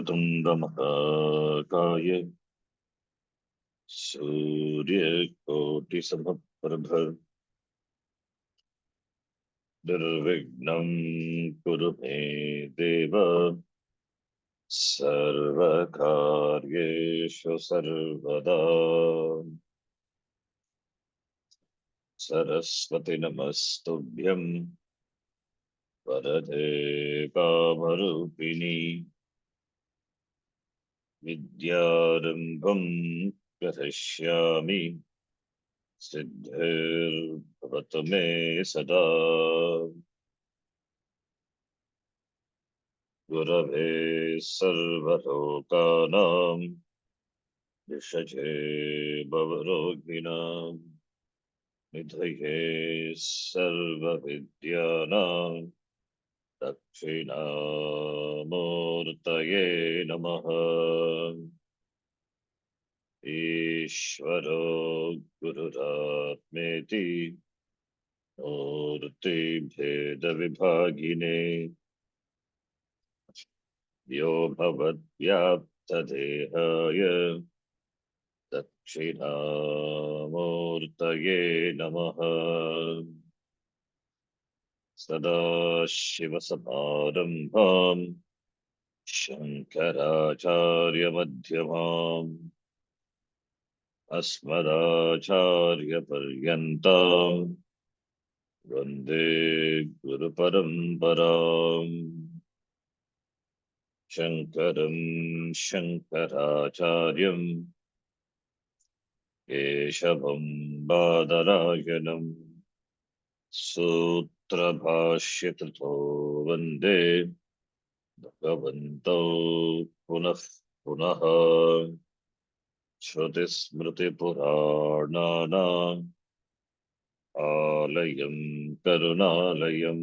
वक्रतुण्डमहाकाय सूर्यकोटिसमप्रभ निर्विघ्नं कुरु मे देव सर्वकार्येषु सर्वदा। सरस्वती नमस्तुभ्यं वरदे कामरूपिणी विद्यारम्भं करिष्यामि सिद्धिर्भवतु मे सदा। गुरवे सर्वलोकानां विषजे भवरोगिणां निधये सर्वविद्यानां दक्षिणामूर्तये नमः। ईश्वरो गुरुरात्मेति मूर्तिभेदविभागिने यो भवद्व्याप्तदेहाय दक्षिणामूर्तये नमः। सदाशिवसमारम्भां शङ्कराचार्यमध्यमाम् अस्मदाचार्यपर्यन्तां वन्दे गुरुपरम्पराम्। शङ्करं शङ्कराचार्यं केशवं बादरायणं सूत्रभाष्यकृतो वन्दे भगवन्तौ पुनः पुनः। श्रुतिस्मृतिपुराणानाम् आलयं करुणालयं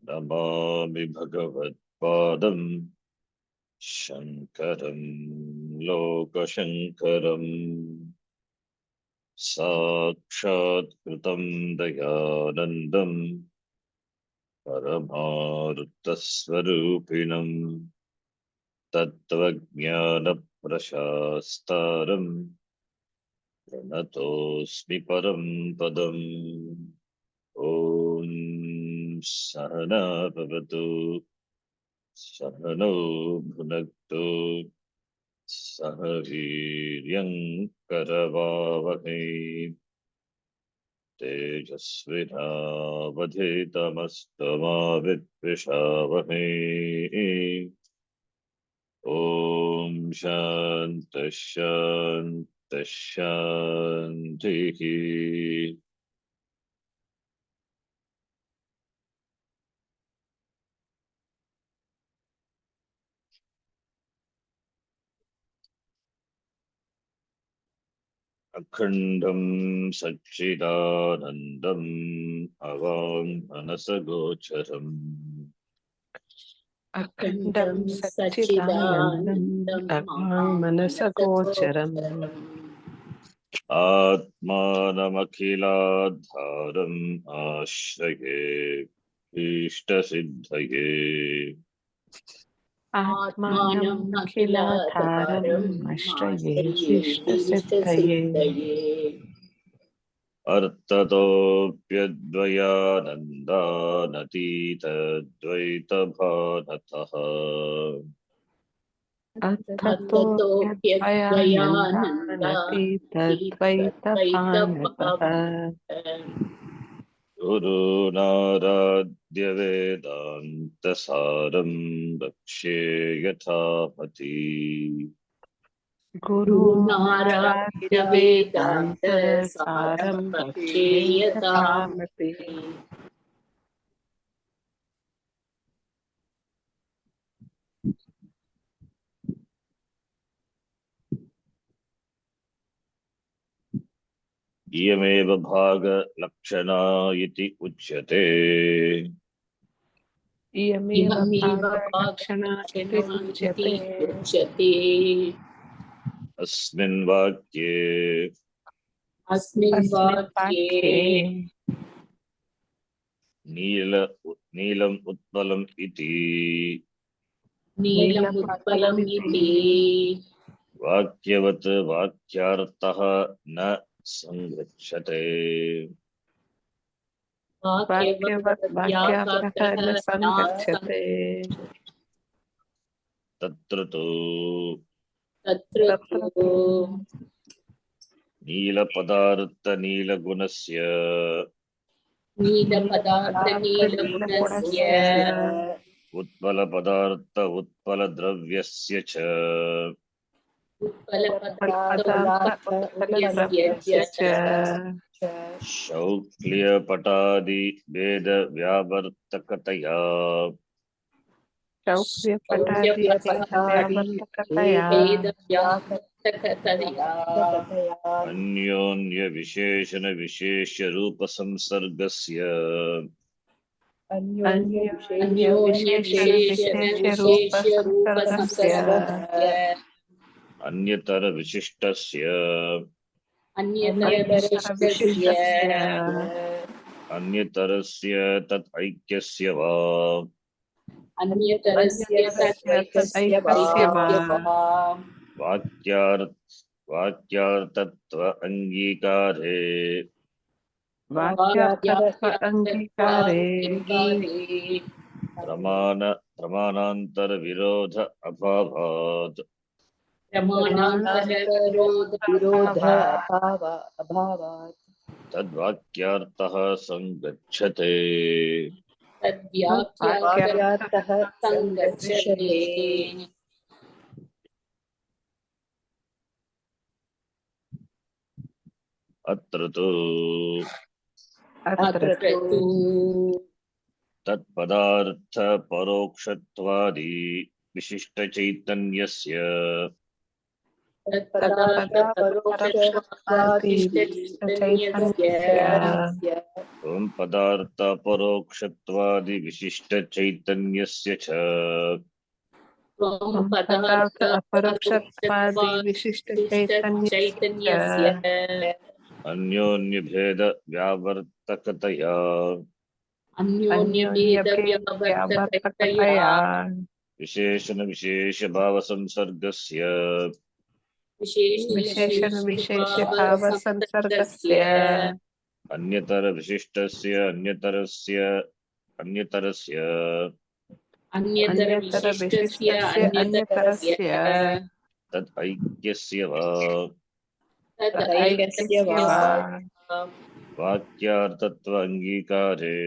नमामि भगवत्पादं शङ्करं लोकशङ्करम्। साक्षात्कृतं दयानन्दं परमार्थस्वरूपिणं तत्त्वज्ञानप्रशास्तारं प्रणतोऽस्मि परं पदम्। ॐ सहना भवतु सहनौ भुनक्तु सह वीर्यं करवावहै तेजस्विनावधीतमस्तु विद्विषावहै। ॐ शान्तिः शान्तिः शान्तिः। अखण्डं सच्चिदानन्दम् अवाङ्मनसगोचरम् अखण्डं सच्चिदानन्दम् अवाङ्मनसगोचरम् आत्मानमखिलाधारम् आश्रये इष्टसिद्धये। आत्मानम् अखिलाधारम् आश्रये इष्टसिद्धये। अर्थतोऽप्यद्वयानन्दानतीतद्वैतभानतः अर्थतोऽप्यद्वयानन्दानतीतद्वैतभानतः गुरूणाराध्य वेदान्तसारं रक्ष्ये यथामति। गुरूणाराध्य वेदान्तसारं रक्ष्ये यथामति। इयमेव भागलक्षणा इति उच्यते। इयमेव भागलक्षणा इति उच्यते। अस्मिन् वाक्ये नीलम् उत्पलम् इति नीलम् उत्पलम् इति वाक्यवत् वाक्यार्थः न संगच्छते वाक्यवत् वाक्यार्थः न संगच्छते तत्र तु तत्र तत्र तु नीलपदार्थनीलगुणस्य नीलपदार्थनीलगुणस्य उत्पलपदार्थ उत्पलद्रव्यस्य च उत्पलपदार्थोत्पलद्रव्यस्य च शौक्ल्यपटादिभेदव्यावर्तकतया चौक्ल्यपटादि व्यावर्तकतया भेदव्यावर्तकतया अन्योन्यविशेषणविशेष्यरूपसंसर्गस्य अन्योन्यविशेषणविशेष्यरूपसंसर्गस्य अन्यतरविशिष्टस्य अन्यतरविशिष्टस्य अन्यतरस्य तत् ऐक्यस्य वा अन्यतरस्य तद्वैकस्य वा वाक्यार्थत्व अंगीकारे वाक्यार्थत्व अंगीकारे प्रमाणांतर विरोध अभावात् विरोध अभावात् तद्वाक्यार्थः संगच्छते तद्वाक्यार्थः संगच्छते अत्र तु तत्पदार्थ परोक्षत्वादि विशिष्ट चैतन्यस्य त्वं पदार्थ परोक्षत्वादि विशिष्ट चैतन्यस्य च पदार्थ अपरोक्षत्वादि विशिष्ट चैतन्यस्य अन्योन्य भेद व्यावर्तकतया अन्योन्यव्यावर्तकतया विशेषण विशेष भाव संसर्गस्य विशेषण विशेष भाव संसर्गस्य अन्यतर विशिष्टस्य अन्यतरस्य अन्यतर विशिष्टस्य अन्यतरस्य तत् ऐक्यस्य वा तदैक्यस्य वा वाक्यार्थत्व अंगीकारे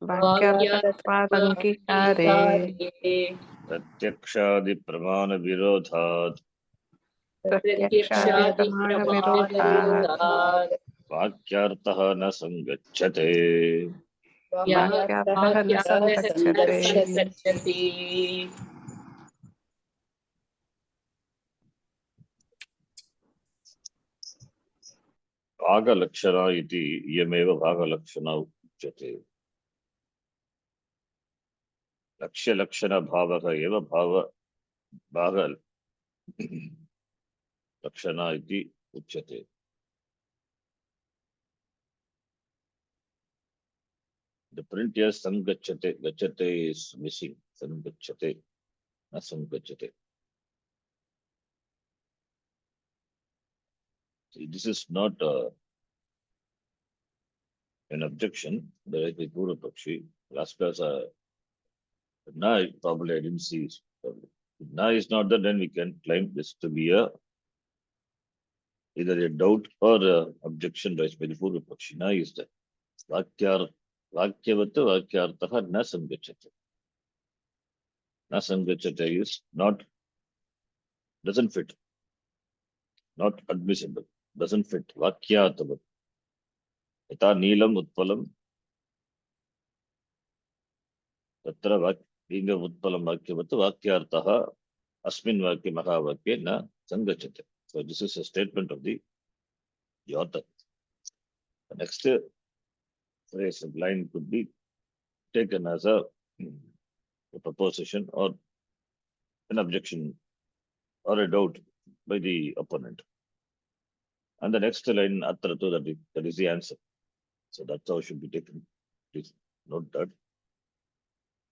वाक्यार्थत्वादङ्गीकारे प्रत्यक्षादि प्रमाण विरोधात् प्रत्यक्षादिप्रमाणविरोधात् वाक्यार्थः न संगच्छते वाक्यार्थः न संगच्छते भागलक्षणा इति इयमेव भागलक्षणा उच्यते। लक्ष्यलक्षणभावः एव भाग लक्षणा इति उच्यते। The print here sangachate, gachate is missing. Sangachate, na sangachate. See, this is not an objection. There is a Guru Pakshi. Last class, na probably I didn't see. If na is not there, then we can claim this to be either a doubt or objection raised by the Guru Pakshi. Na is there. Vakyavata vakyartha na sangachate. Na sangachate is not, doesn't fit. Not admissible. Doesn't fit. Vakyatavat. Yata neelam utpalam. Tatra being a utpalam vakyavata vakyartha asmin vakya mahavakya na sangachate. So this is a statement of the author. The next phrase of line could be taken as a proposition or an objection or a doubt by the opponent. And the next line, atratu, that is the answer. So that's how it should be taken. Please note that.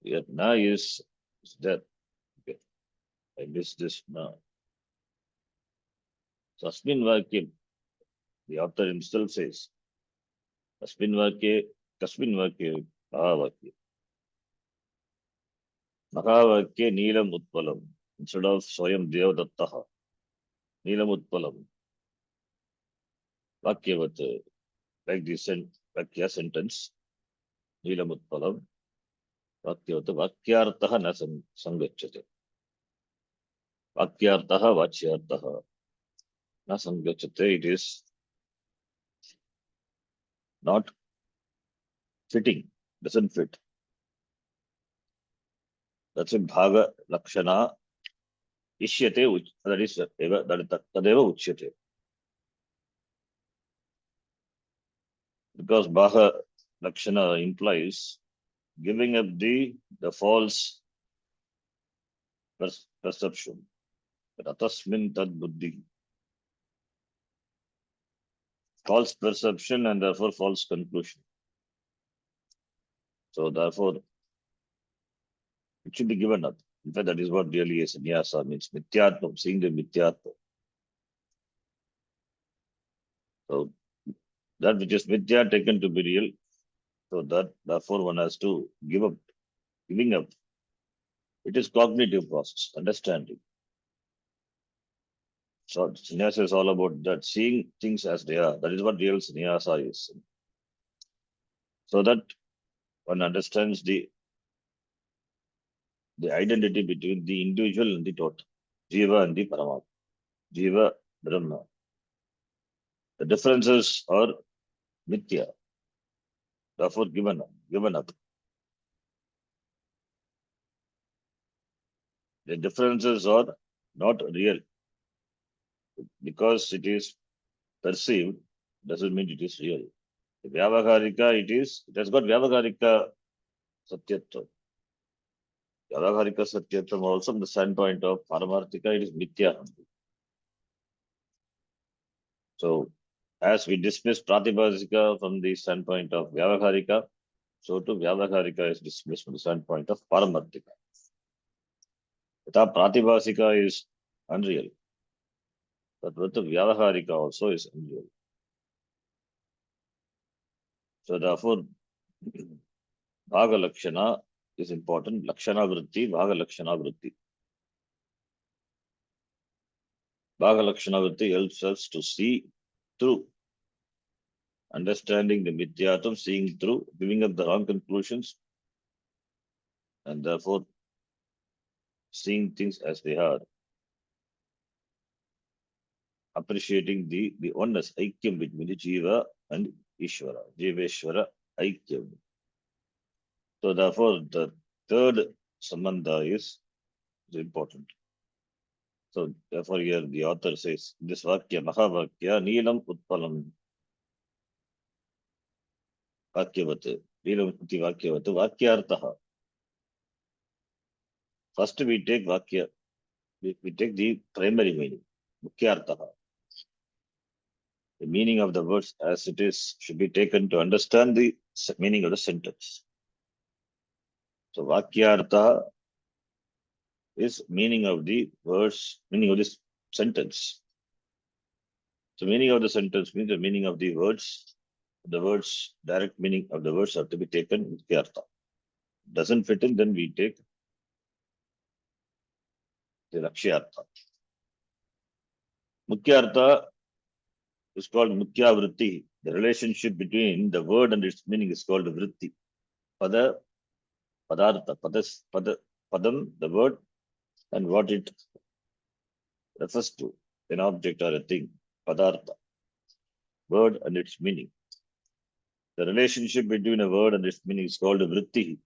Here, na is there. I missed this now. So Asmin Vakya, the author himself says, Asmin Vakya, Kasmin Vakya, Mahavakya. Mahavakya Neelam Utpalam. Instead of Swayam Devadattaha, Neelam Utpalam. Vakyavat, like the Vakya sentence, Neelam Utpalam. Vakyavat, Vakyartaha na sangachyate. Vakyartaha Vachyartaha na sangachyate. It is not fitting, doesn't fit. That's in Bhaga Lakshana Ishyate, that is Tadeva Uchyate. Because Bhaga Lakshana implies giving up the false perception. Ratasmin tad buddhi. False perception and therefore false conclusion. So therefore, it should be given up. In fact, that is what really is Nyasa means. Mithyatvam, seeing the Mithyatvam. So that which is Mithya taken to be real. So that therefore one has to give up. Giving up. It is cognitive process, understanding. So sannyasa is all about that, seeing things as they are. That is what real sannyasa is. So that one understands the identity between the individual and the total, Jiva and the Paramatma, Jiva, Brahma. The differences are mithya, therefore given up. The differences are not real. Because it is perceived, doesn't mean it is real. The Vyavaharika, it has got Vyavaharika Satyatva. Vyavaharika Satyatvam also from the standpoint of Paramarthika, it is Mithya. So, as we dismiss Pratibhasika from the standpoint of Vyavaharika, so too Vyavaharika is dismissed from the standpoint of Paramarthika. But Pratibhasika is unreal. But with the Vyavaharika also is unreal. So therefore, Bhaga Lakshana is important. Lakshana Vritti, Bhaga Lakshana Vritti. Bhaga Lakshana Vritti helps us to see through, understanding the Mithyatam, seeing through, giving up the wrong conclusions, and therefore seeing things as they are. Appreciating the oneness, Aikyam between the Jiva and Ishvara, Jiveshvara Aikyam. So therefore, the third Sambandha is important. So therefore here the author says, this Vakya, Mahavakya, Neelam Utpalam, Vakyavat, Neelam Utti Vakyavat, Vakyartaha. First we take Vakya, we take the primary meaning, Mukyartaha. The meaning of the words as it is should be taken to understand the meaning of the sentence. So Vakyartaha is meaning of the words, meaning of this sentence. So meaning of the sentence means the meaning of the words, direct meaning of the words have to be taken with Kyartha. Doesn't fit in, then we take the Lakshyartha. Mukyartha is called Mukya Vritti. The relationship between the word and its meaning is called Vritti. Pada, Padartha, Padam, the word, and what it refers to, an object or a thing, Padartha, word and its meaning. The relationship between a word and its meaning is called Vritti.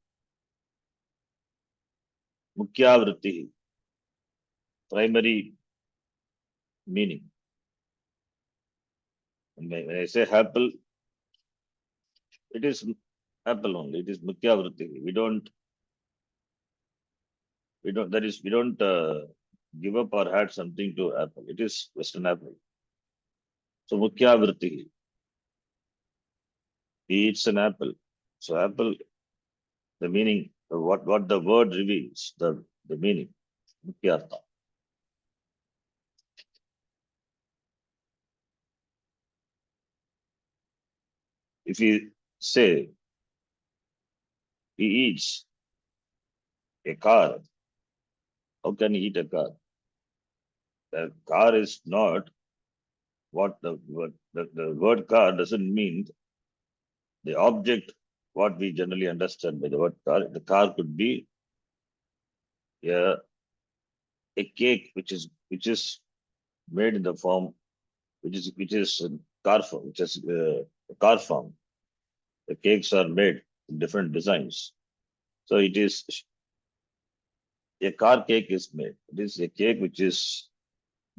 Mukya Vritti, primary meaning. When I say apple, it is apple only. It is Mukya Vritti. We don't give up or add something to apple. It is Western apple. So Mukya Vritti. He eats an apple. So apple, the meaning, what the word reveals, the meaning, Mukyartha. if we say he eats a car, how can he eat a car? The car is not what the word car doesn't mean the object what we generally understand by the word car. The car could be a cake which is made in the form which is car form, which is car form. The cakes are made in different designs. So it is a car cake is made. It is a cake which is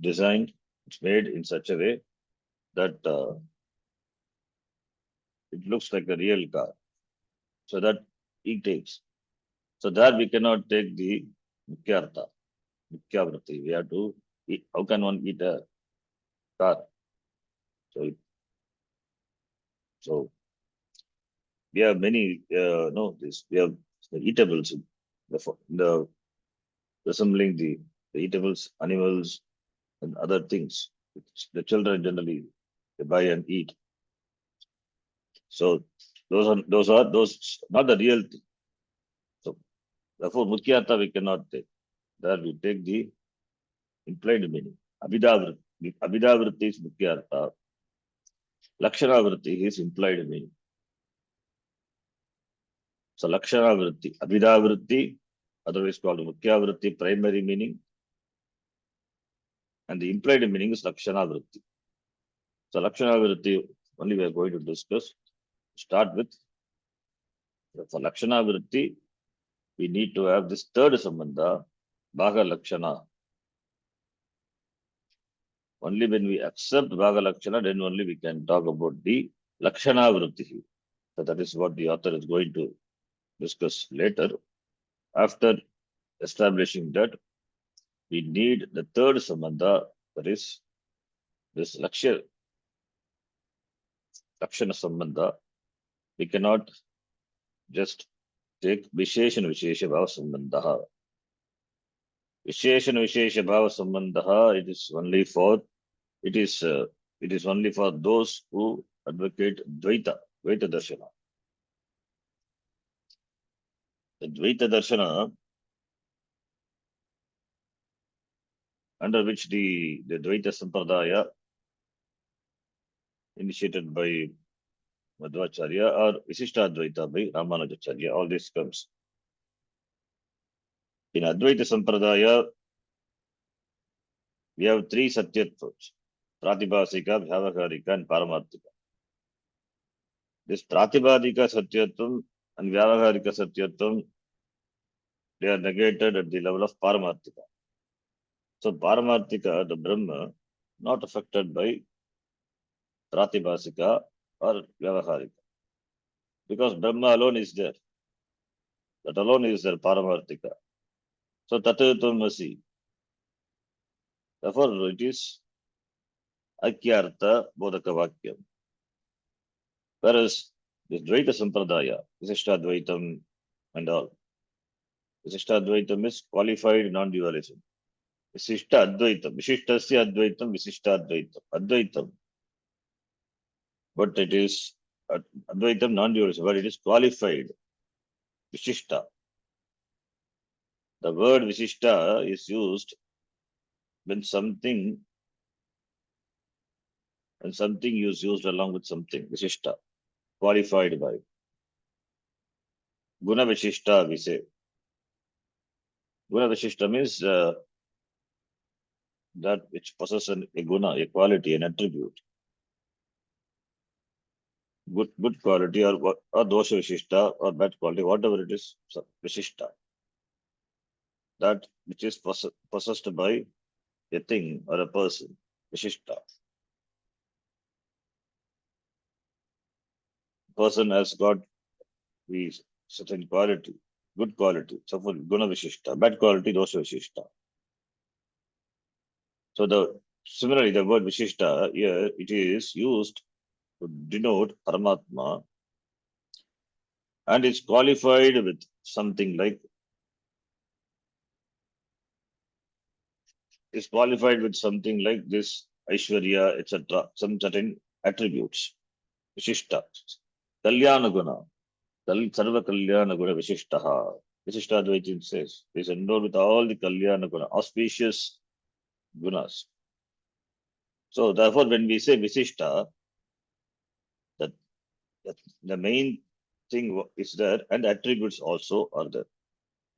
designed, it's made in such a way that it looks like a real car. So that he takes. So that we cannot take the Mukyartha, Mukyavrati. We have to eat. How can one eat a car? So we have many, we have the eatables, the resembling the eatables, animals, and other things. Which the children generally they buy and eat. So those are not the real thing. So therefore, Mukyartha we cannot take. There we take the implied meaning. Abhidavritti is Mukyartha. Lakshanavritti is implied meaning. So Lakshanavritti, Abhidavritti, otherwise called Mukyavritti, primary meaning. And the implied meaning is Lakshanavritti. So Lakshanavritti only we are going to discuss. Start with, for Lakshanavritti, we need to have this third sambandha, Bhaga Lakshana. Only when we accept Bhaga Lakshana, then only we can talk about the Lakshanavritti. So that is what the author is going to discuss later. After establishing that, we need the third sambandha, that is this Lakshana sambandha. We cannot just take Visheshan Vishesha Bhava Sambandha. Visheshan Vishesha Bhava Sambandha, it is only for those who advocate Dvaita Darshana. The Dvaita Darshana, under which the Dvaita Sampradaya initiated by Madhvacharya or Visishtadvaita by Ramanujacharya, all this comes. In Advaita Sampradaya, we have three Satyattvas: Pratibhasika, Vyavaharika, and Paramarthika. This Pratibhadika Satyatvam and Vyavaharika Satyatvam, they are negated at the level of Paramarthika. So Paramarthika, the Brahma, not affected by Pratibhasika or Vyavaharika. Because Brahma alone is there. That alone is there, Paramarthika. So Tatatvam Masi. Therefore, it is Aikyartha Bodhaka Vakyam. Whereas this Dvaita Sampradaya, Visishtadvaitam and all, Visishtadvaitam is qualified non-dualism. Visishta Advaitam, Vishishtasya Advaitam, Visishtadvaitam, Advaitam. But it is Advaitam non-dualism, but it is qualified Vishishta. The word Vishishta is used when something is used along with something, Vishishta, qualified by. Guna Vishishta, we say. Guna Vishishta means that which possesses a guna, a quality, an attribute. Good quality or dosha Vishishta or bad quality, whatever it is, Vishishta. That which is possessed by a thing or a person, Vishishta. Person has got the certain quality, good quality, so for guna Vishishta, bad quality, dosha Vishishta. So similarly, the word Vishishta here, it is used to denote Paramatma and is qualified with something like this Aishwarya, etc., some certain attributes, Vishishta. Kalyana Guna. Sarva Kalyana Guna Vishishtaha. Vishishtadvaitin says, is endowed with all the Kalyana Guna, auspicious gunas. So therefore, when we say Visishta, that the main thing is there, and attributes also are there.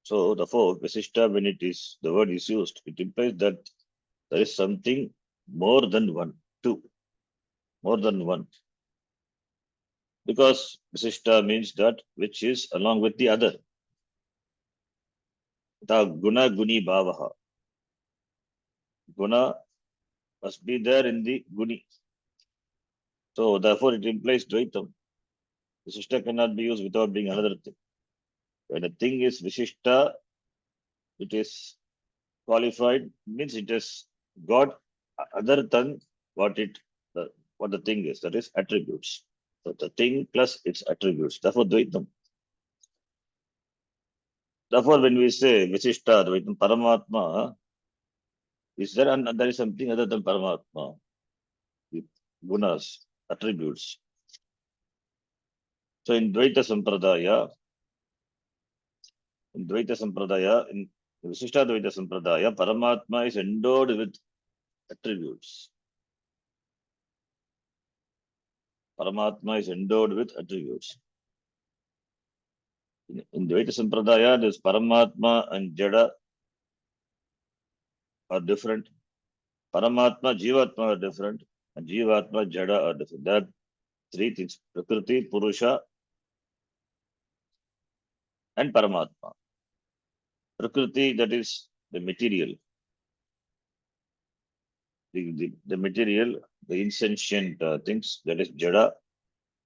So therefore, Visishta, when the word is used, it implies that there is something more than one, two, more than one. Because Visishta means that which is along with the other. The guna guni bhavaha. Guna must be there in the guni. So therefore, it implies Dvaitam. Visishta cannot be used without being another thing. When a thing is Vishishta, it is qualified, means it has got other than what the thing is, that is attributes. So the thing plus its attributes. Therefore, Dvaitam. Therefore, when we say Visishta, Dvaitam, Paramatma, is there, and there is something other than Paramatma, with gunas, attributes. So in Dvaita Sampradaya, in Visishta Dvaita Sampradaya, Paramatma is endowed with attributes. Paramatma is endowed with attributes. In Dvaita Sampradaya, this Paramatma and Jada are different. Paramatma, Jivatma are different, and Jivatma, Jada are different. There are three things: Prakriti, Purusha, and Paramatma. Prakriti, that is the material. The material, the insentient things, that is Jada,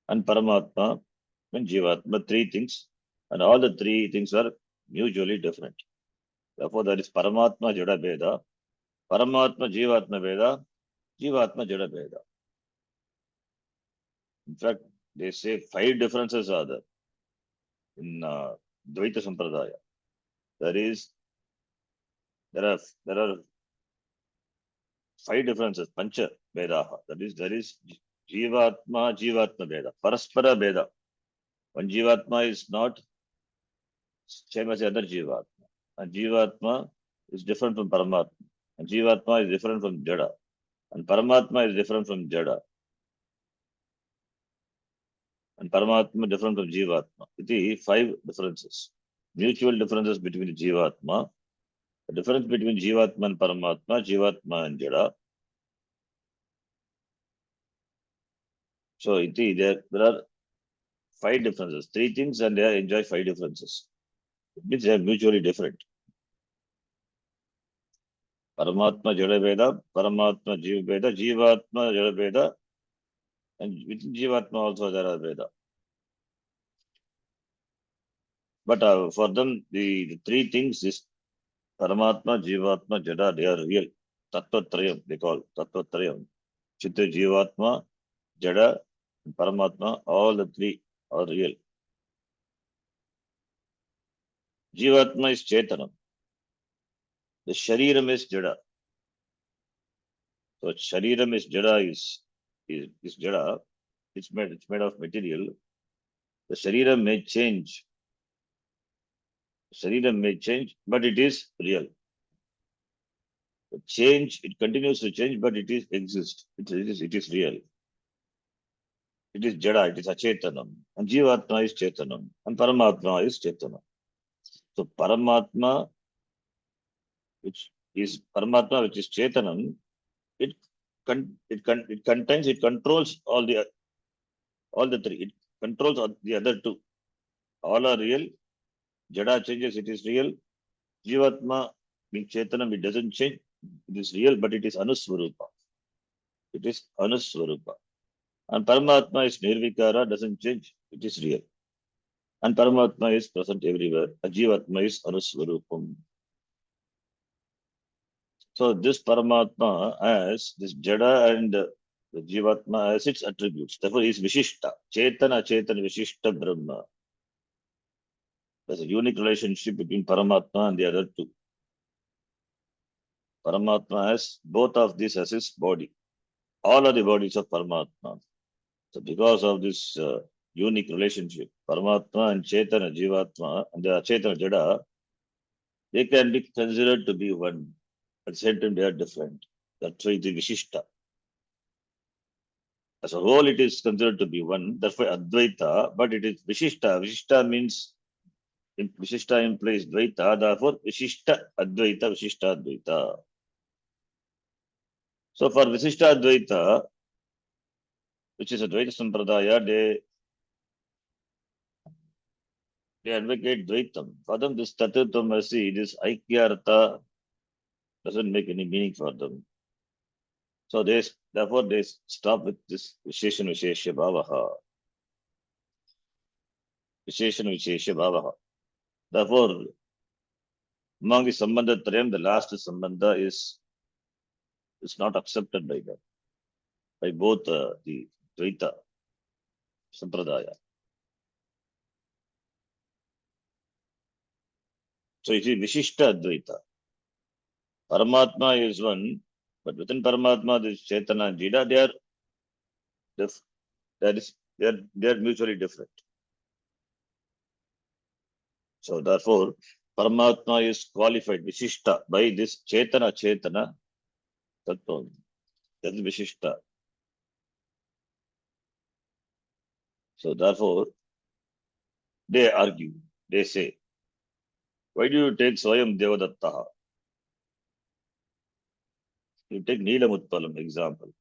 and Paramatma, and Jivatma, three things, and all the three things are mutually different. Therefore, there is Paramatma Jada Veda, Paramatma Jivatma Veda, Jivatma Jada Veda. In fact, they say 5 differences are there in Dvaita Sampradaya. There are 5 differences, Pancha Vedaha. That is, there is Jivatma Veda, Paraspara Veda. One Jivatma is not same as the other Jivatma. And Jivatma is different from Paramatma. And Jivatma is different from Jada. And Paramatma is different from Jada. And Paramatma different from Jivatma. It is 5 differences. Mutual differences between the Jivatma. The difference between Jivatma and Paramatma, Jivatma and Jada. So there are 5 differences. 3 things and they enjoy 5 differences. It means they are mutually different. Paramatma Jada Veda, Paramatma Jiva Veda, Jivatma Jada Veda, and within Jivatma also there are Veda. But for them, the 3 things is Paramatma, Jivatma, Jada, they are real. Tattva-trayam, they call Tattva-trayam. Chitta, Jivatma, Jada, and Paramatma, all the 3 are real. Jivatma is Chetanam. The Shariram is Jada. So Shariram is Jada is Jada. It's made of material. The Shariram may change. Shariram may change, but it is real. The change, it continues to change, but it exists. It is real. It is Jada, it is Achetanam. And Jivatma is Chetanam. And Paramatma is Chetanam. So Paramatma, which is Chetanam, it contains, it controls all the 3. It controls the other 2. All are real. Jada changes, it is real. Jivatma, being Chetanam, it doesn't change. It is real, but it is Anuswarupa. It is Anuswarupa. And Paramatma is Nirvikara, doesn't change. It is real. And Paramatma is present everywhere. Jivatma is Anuswarupam. So this Paramatma as this Jada and the Jivatma as its attributes. Therefore, is Vishishta. Chetana, Vishishta Brahma. There's a unique relationship between Paramatma and the other 2. Paramatma has both of these as his body. All are the bodies of Paramatma. So because of this unique relationship. Paramatma and Chaitanya, Jivatma, and the Achetana Jada, they can be considered to be one. At the same time, they are different. That's why the Vishishta. As a whole, it is considered to be one. That's why Advaita, but it is Vishishta. Vishishta means, Vishishta implies Dvaita, therefore Vishishta Advaita, Vishishta Advaita. So for Vishishta Advaita, which is Advaita Sampradaya, they advocate Dvaitam. For them, this Tattvatamasi, this Aikyartha doesn't make any meaning for them. So therefore they stop with this Visheshan Vishesha Bhavaha. Visheshan Vishesha Bhavaha. Therefore, among the Sambandha Trayam, the last Sambandha is not accepted by them, by both the Dvaita Sampradaya. So you see, Vishishta Advaita. Paramatma is one, but within Paramatma, this Chaitanya and Jida, they are mutually different. So therefore, Paramatma is qualified, Vishishta, by this Chaitanya Tattva. That is Vishishta. So therefore, they argue, they say, why do you take Swayam Devadattaha? You take Neelam Utpalam example.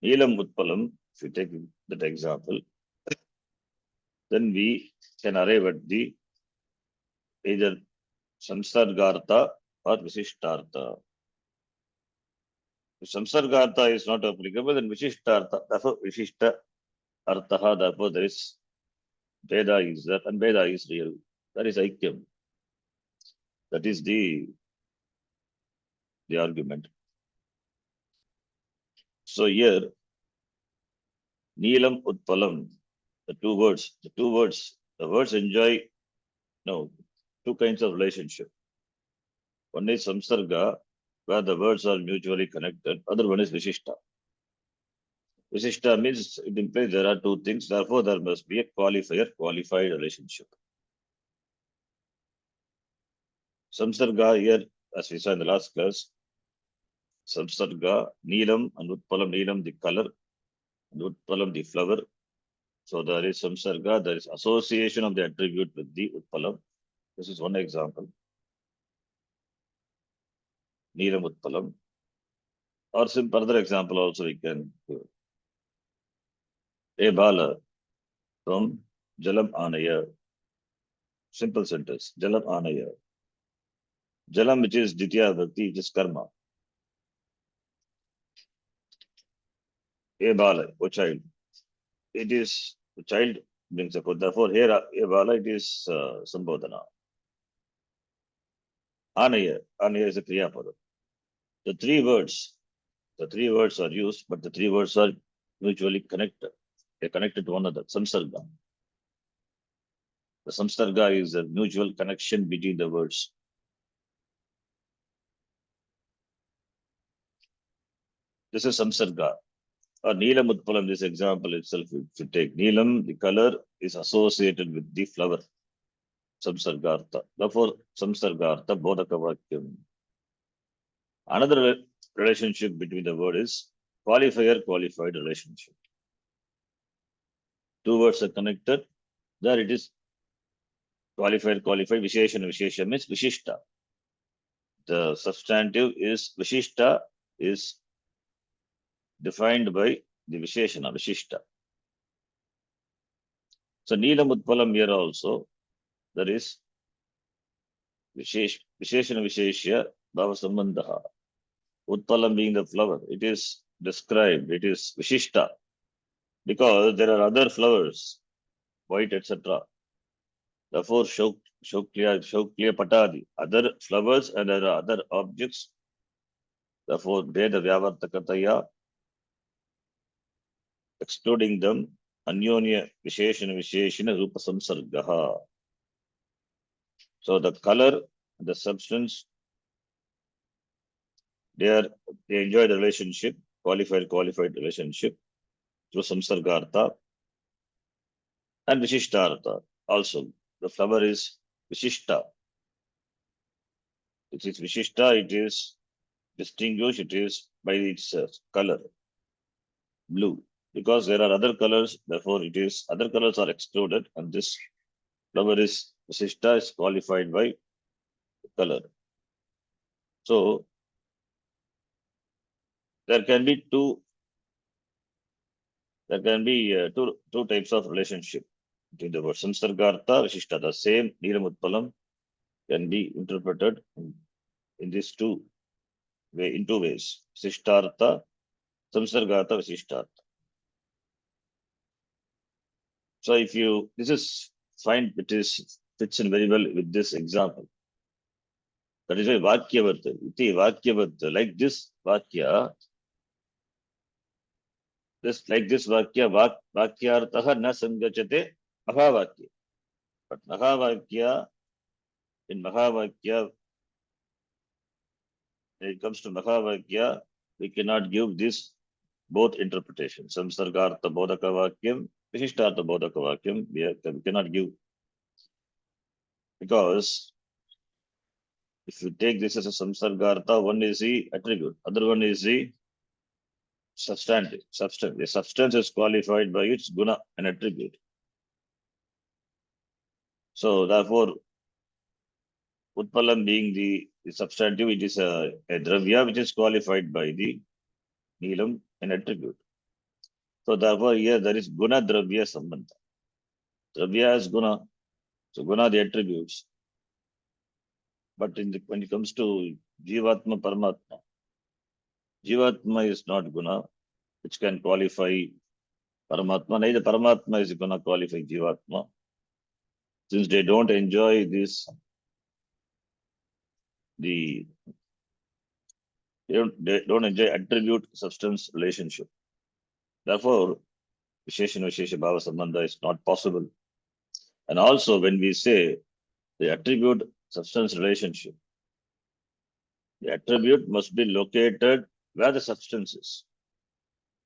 Neelam Utpalam, if you take that example, then we can arrive at the either Samsargartha or Vishishtartha. If Samsargartha is not applicable, then Vishishtartha, therefore Vishishta Arthaha, therefore there is Veda is that, and Veda is real. That is Aikyam. That is the argument. So here, Neelam Utpalam, the words enjoy two kinds of relationship. One is Samsarga, where the words are mutually connected. Other one is Vishishta. Vishishta means it implies there are two things, therefore there must be a qualified relationship. Samsarga here, as we saw in the last class, Samsarga, Neelam and Utpalam, Neelam the color, and Utpalam the flower. So there is Samsarga, there is association of the attribute with the Utpalam. This is one example. Neelam Utpalam. Or some further example also we can give. A bala from Jalam Anaya. Simple sentence. Jalam Anaya. Jalam, which is Ditya Bhakti, which is karma. A bala, O child. It is the child brings a code. Therefore, here a bala, it is Sambodhana. Anaya. Anaya is a Kriya Pada. The three words are used, but the three words are mutually connected. They are connected to one another. Samsarga. The Samsarga is a mutual connection between the words. This is Samsarga. Or Neelam Utpalam, this example itself, if you take Neelam, the color is associated with the flower. Samsargartha. Therefore, Samsargartha Bodhaka Vakyam. Another relationship between the word is qualified relationship. Two words are connected. There it is qualified, Vishesha means Vishishta. The substantive is Vishishta is defined by the Visheshana, Vishishta. So Neelam Utpalam here also, there is Visheshana Visheshya Bhava Sambandha. Utpalam being the flower, it is described, it is Vishishta, because there are other flowers, white, etc. Therefore, Shokliya Patadi, other flowers and there are other objects. Therefore, Veda Vyavartakataya, excluding them, Anyonya Visheshana Rupa Samsargaha. So the color, the substance, they enjoy the relationship, qualified relationship through Samsargartha. And Vishishtartha also. The flower is Vishishta. It is Vishishta, it is distinguished, it is by its color, blue. Because there are other colors, therefore it is, other colors are excluded, and this flower is Vishishta is qualified by color. So there can be two types of relationship between the words Samsargartha, Vishishta. The same Neelam Utpalam can be interpreted in these two ways. Vishishtartha, Samsargartha, Vishishtartha. So if you, this is fine, it is fits in very well with this example. That is why Vakyavat, iti Vakyavat, like this Vakya, just like this Vakya, Vakyartaha na sangachate Mahavakya. But Mahavakya, in Mahavakya, when it comes to Mahavakya, we cannot give this both interpretations. Samsargartha Bodhaka Vakyam, Vishishtartha Bodhaka Vakyam, we cannot give. Because if you take this as a Samsargartha, one is the attribute, other one is the substantive. The substance is qualified by its guna, an attribute. So therefore, Utpalam being the substantive, it is a dravya which is qualified by the Neelam, an attribute. So therefore, here there is guna dravya sambandha. Dravya is guna, so guna the attributes. But when it comes to Jivatma Paramatma, Jivatma is not guna, which can qualify Paramatma. Neither Paramatma is gonna qualify Jivatma. Since they don't enjoy this, they don't enjoy attribute substance relationship. Therefore, Visheshana Vishesha Bhava Sambandha is not possible. And also when we say the attribute substance relationship, the attribute must be located where the substance is.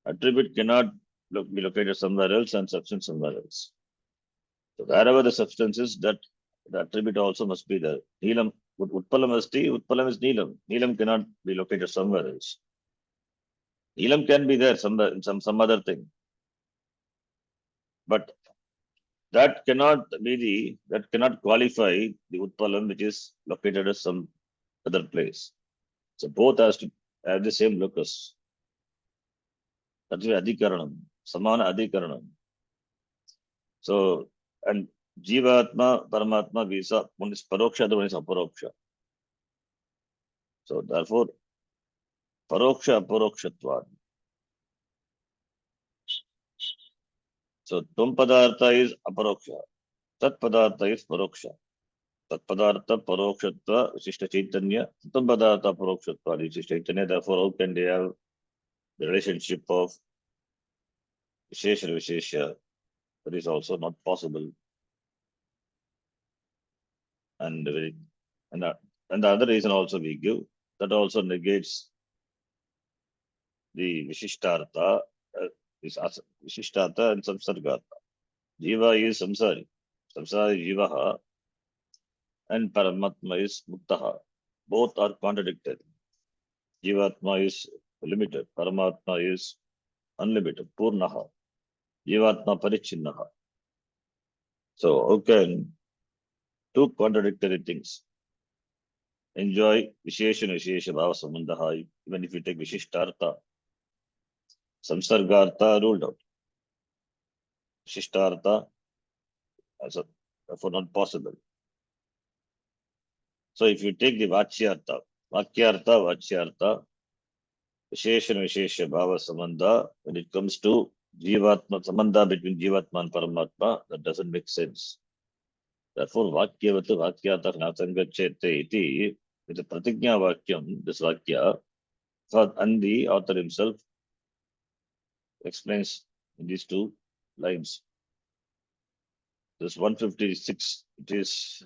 Attribute cannot be located somewhere else and substance somewhere else. So wherever the substance is, that the attribute also must be there. Neelam, Utpalam asti, Utpalam is Neelam. Neelam cannot be located somewhere else. Neelam can be there somewhere in some other thing. But that cannot qualify the Utpalam which is located at some other place. So both has to have the same locus. That's why Adhikaranam, Samana Adhikaranam. So, and Jivatma, Paramatma, Visa, one is Paroksha, the one is Aparoksha. So therefore, Paroksha, Aparokshatvad. So Tum Padartha is Aparoksha. Tat Padartha is Paroksha. Tat Padartha, Parokshatva, Vishishta Chaitanya, Tum Padartha, Parokshatva, Vishishta Chaitanya. Therefore, how can they have the relationship of Vishesha Vishesha? That is also not possible. And the other reason also we give, that also negates the Vishishtartha, Vishishtartha and Samsargartha. Jiva is Samsari. Samsari Jivaha and Paramatma is Muktaha. Both are contradicted. Jivatma is limited. Paramatma is unlimited. Purnaha. Jivatma Parichinnaha. So how can two contradictory things enjoy Visheshana Vishesha Bhava Sambandha, even if you take Vishishtartha? Samsargartha ruled out. Vishishtartha, therefore not possible. So if you take the Vakyartha, Vachyartha, Visheshana Vishesha Bhava Sambandha, when it comes to Jivatma, Sambandha between Jivatma and Paramatma, that doesn't make sense. Therefore, Vakyavatu Vakyartha Nasangachete iti, with the Pratignya Vakyam, this Vakya, and the author himself explains in these two lines. This 156, it is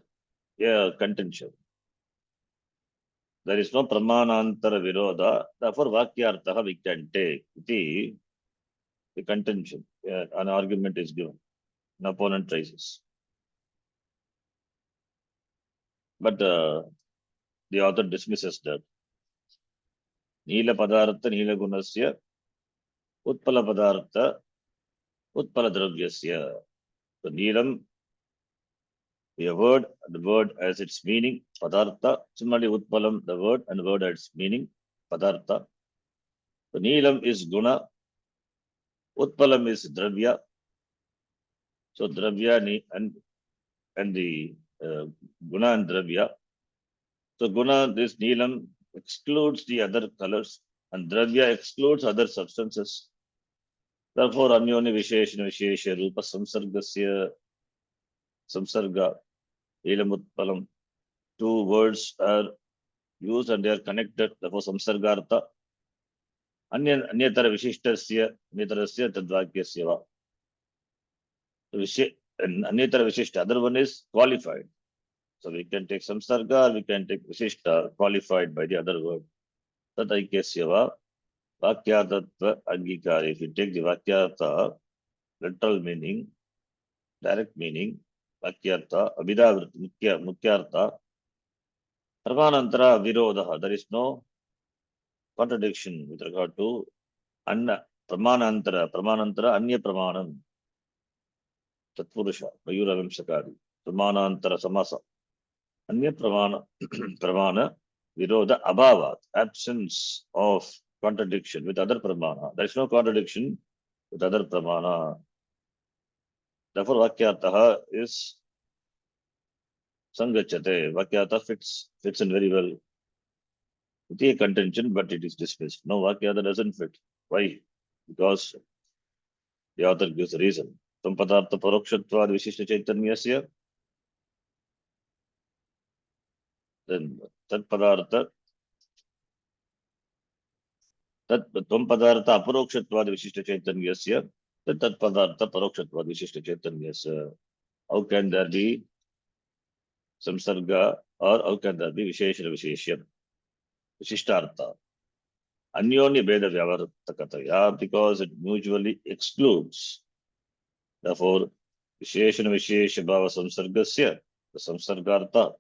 a contention. There is no Pramanantara Virodha, therefore Vakyartha we can take. The contention, an argument is given. an opponent raises. But the author dismisses that. Nila padartha nila gunasya utpala padartha utpala dravyasya. So Neelam, the word as its meaning, padartha. Similarly, Utpalam, the word and word as its meaning, padartha. So Neelam is guna, Utpalam is dravya. So dravya and the guna and dravya. So guna, this Neelam excludes the other colors and dravya excludes other substances. Therefore, Anyoni Visheshana Vishesha Rupa Samsargasya Samsarga Neelam Utpalam. Two words are used and they are connected. Therefore, Samsargartha. Anyatara Vishishtasya Nitarasya Tadvakyasya va. Anyatara Vishishta. Other one is qualified. So we can take Samsarga or we can take Vishishta qualified by the other word. Tadaikasya va. Vakyartha Angikari. If you take the Vakyartha, literal meaning, direct meaning, Vakyartha, Abhidavrit, Mukyartha, Pramanantara Virodaha. There is no contradiction with regard to Anna Pramanantara, Anya Pramanam, Tatpurusha, Mayura Vimshakari, Pramanantara Samasa, Anya Pramana, Viroda Abhavat, absence of contradiction with other Pramana. There is no contradiction with other Pramana. Therefore, Vakyartaha is Sangachate. Vakyarta fits in very well with a contention, but it is dismissed. No, Vakyarta doesn't fit. Why? Because the author gives a reason. Tam padartha parokshatvad vishishta chaitanyasya. Then tat padartha tam padartha aparokshatvad vishishta chaitanyasya. Then tat padartha parokshatvad vishishta chaitanyasya. How can there be samsarga or how can there be visheshana visheshya? Vishishtartha. Anyonya beda vyavartakataya, because it mutually excludes. Therefore, visheshana vishesha bhava samsargasya, the samsargartha,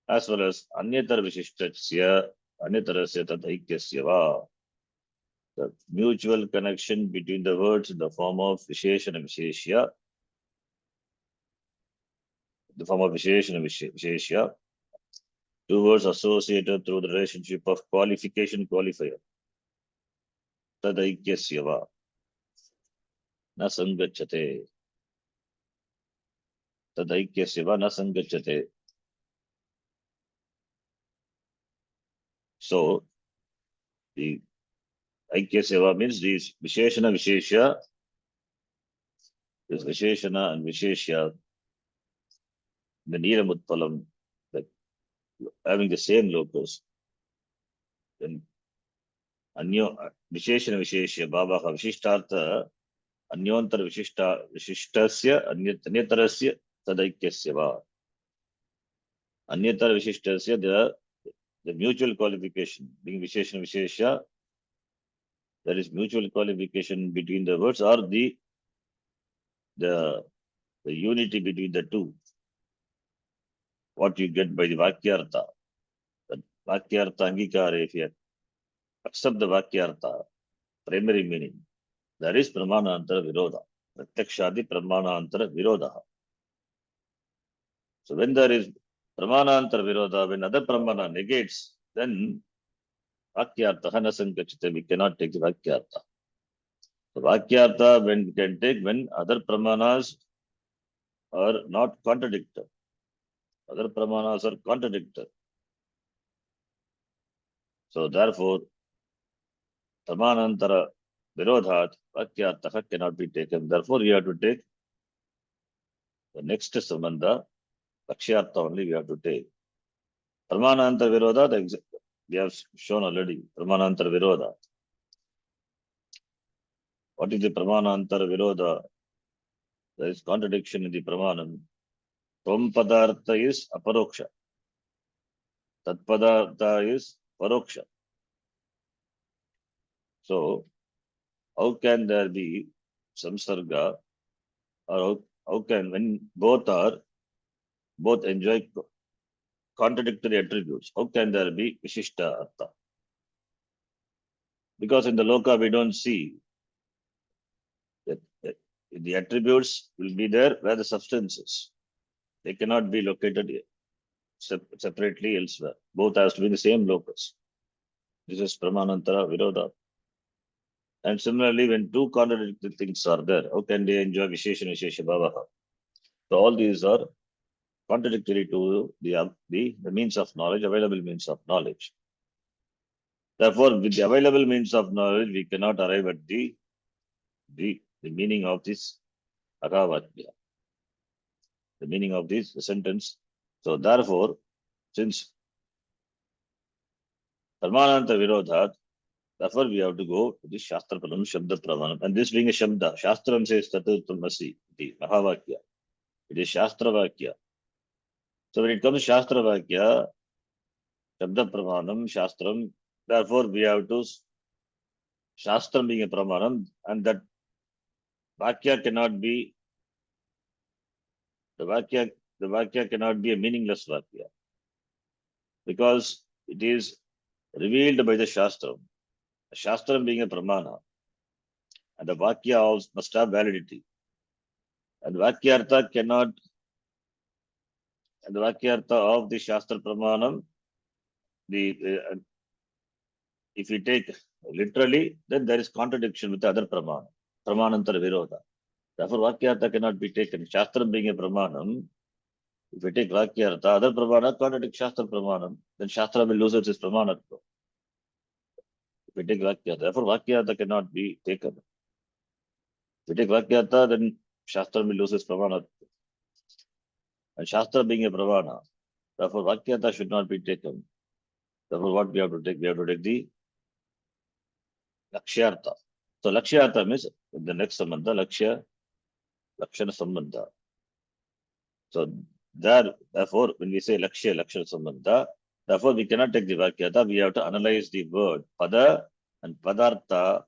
as well as anyatara vishishtasya, anyatarasya tadaikyasya va. The mutual connection between the words in the form of visheshana visheshya, visheshya, two words associated through the relationship of qualification qualifier. Tadaikyasya va. Na sangachate. Tadaikyasya va na sangachate. So, the Aikyasya means these Visheshana Visheshya, this Visheshana and Visheshya, the Neelam Utpalam, like having the same locus. Then Visheshana Visheshya, Bhavaha Vishishtartha, Anyantara Vishishtasya, Anyatarasya, Tadaikyasya va. Anyatara Vishishtasya, the mutual qualification, being Visheshana Visheshya, there is mutual qualification between the words or the unity between the two. What you get by the Vakyartha. The Vakyartha Angikara, if you accept the Vakyartha, primary meaning, there is Pramanantara Virodha. Pratyakshadi Pramanantara Virodha. So when there is Pramanantara Virodha, when other Pramana negates, then Vakyartha Hanasankachite, we cannot take the Vakyartha. The Vakyartha when we can take when other Pramanas are not contradicted. Other Pramanas are contradicted. So therefore, Pramanantara Virodhat, Vakyartha cannot be taken. Therefore, you have to take the next Sambandha, Lakshyartha only we have to take. Pramanantara Virodha, we have shown already. Pramanantara Virodha. What is the Pramanantara Virodha? There is contradiction in the Pramanam. Tvam Padartha is Aparoksha. Tat Padartha is Paroksha. So, how can there be samsarga or how can, when both enjoy contradictory attributes, how can there be Vishishta Artha? Because in the Loka we don't see that the attributes will be there where the substance is. They cannot be located separately elsewhere. Both has to be the same locus. This is Pramanantara Virodha. And similarly, when two contradictory things are there, how can they enjoy Vishesha and Vishesha Bhavaha? So all these are contradictory to the means of knowledge, available means of knowledge. Therefore, with the available means of knowledge, we cannot arrive at the meaning of this Agavatya, the meaning of this sentence. So therefore, since Parmananta Virodhat, therefore we have to go to the Shastra Pranam Shabda Pramanam. And this being a Shabda, Shastram says Tatattamasi, the Mahavakya. It is Shastra Vakya. So when it comes to Shastra Vakya, Shabda Pramanam, Shastram, therefore we have to Shastram being a Pramanam, and that Vakya cannot be the Vakya cannot be a meaningless Vakya. Because it is revealed by the Shastram. The Shastram being a Pramana. And the Vakya also must have validity. And Vakyartha cannot, and the Vakyartha of the Shastra Pramanam, if we take literally, then there is contradiction with the other Pramana. Pramanantara Virodha. Therefore, Vakyartha cannot be taken. Shastra being a Pramanam, if we take Vakyartha, other Pramana contradict Shastra Pramanam, then Shastra will lose its Pramanatva. If we take Vakyartha, therefore Vakyartha cannot be taken. If we take Vakyartha, then Shastra will lose its Pramanatva. And Shastra being a Pramana, therefore Vakyartha should not be taken. Therefore, what we have to take? We have to take the Lakshyartha. So Lakshyartha means the next Sambandha, Lakshya, Lakshana Sambandha. So therefore, when we say Lakshya, Lakshana Sambandha, therefore we cannot take the Vakyartha. We have to analyze the word Pada and Padartha.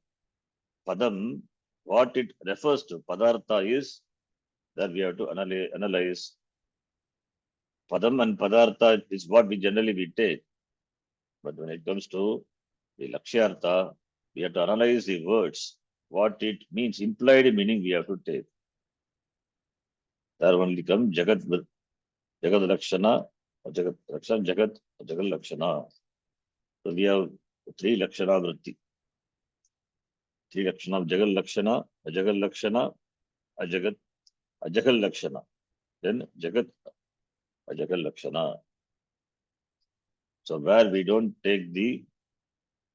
Padam, what it refers to. Padartha is that we have to analyze. Padam and Padartha is what we generally take. But when it comes to the Lakshyartha, we have to analyze the words, what it means, implied meaning we have to take. There only comes Jagat Lakshana, Jagat Lakshana, Jagat Lakshana. So we have three Lakshana Vritti. Three Lakshana, Jagat Lakshana, Ajagal Lakshana. Then Jagat Lakshana. So where we don't take the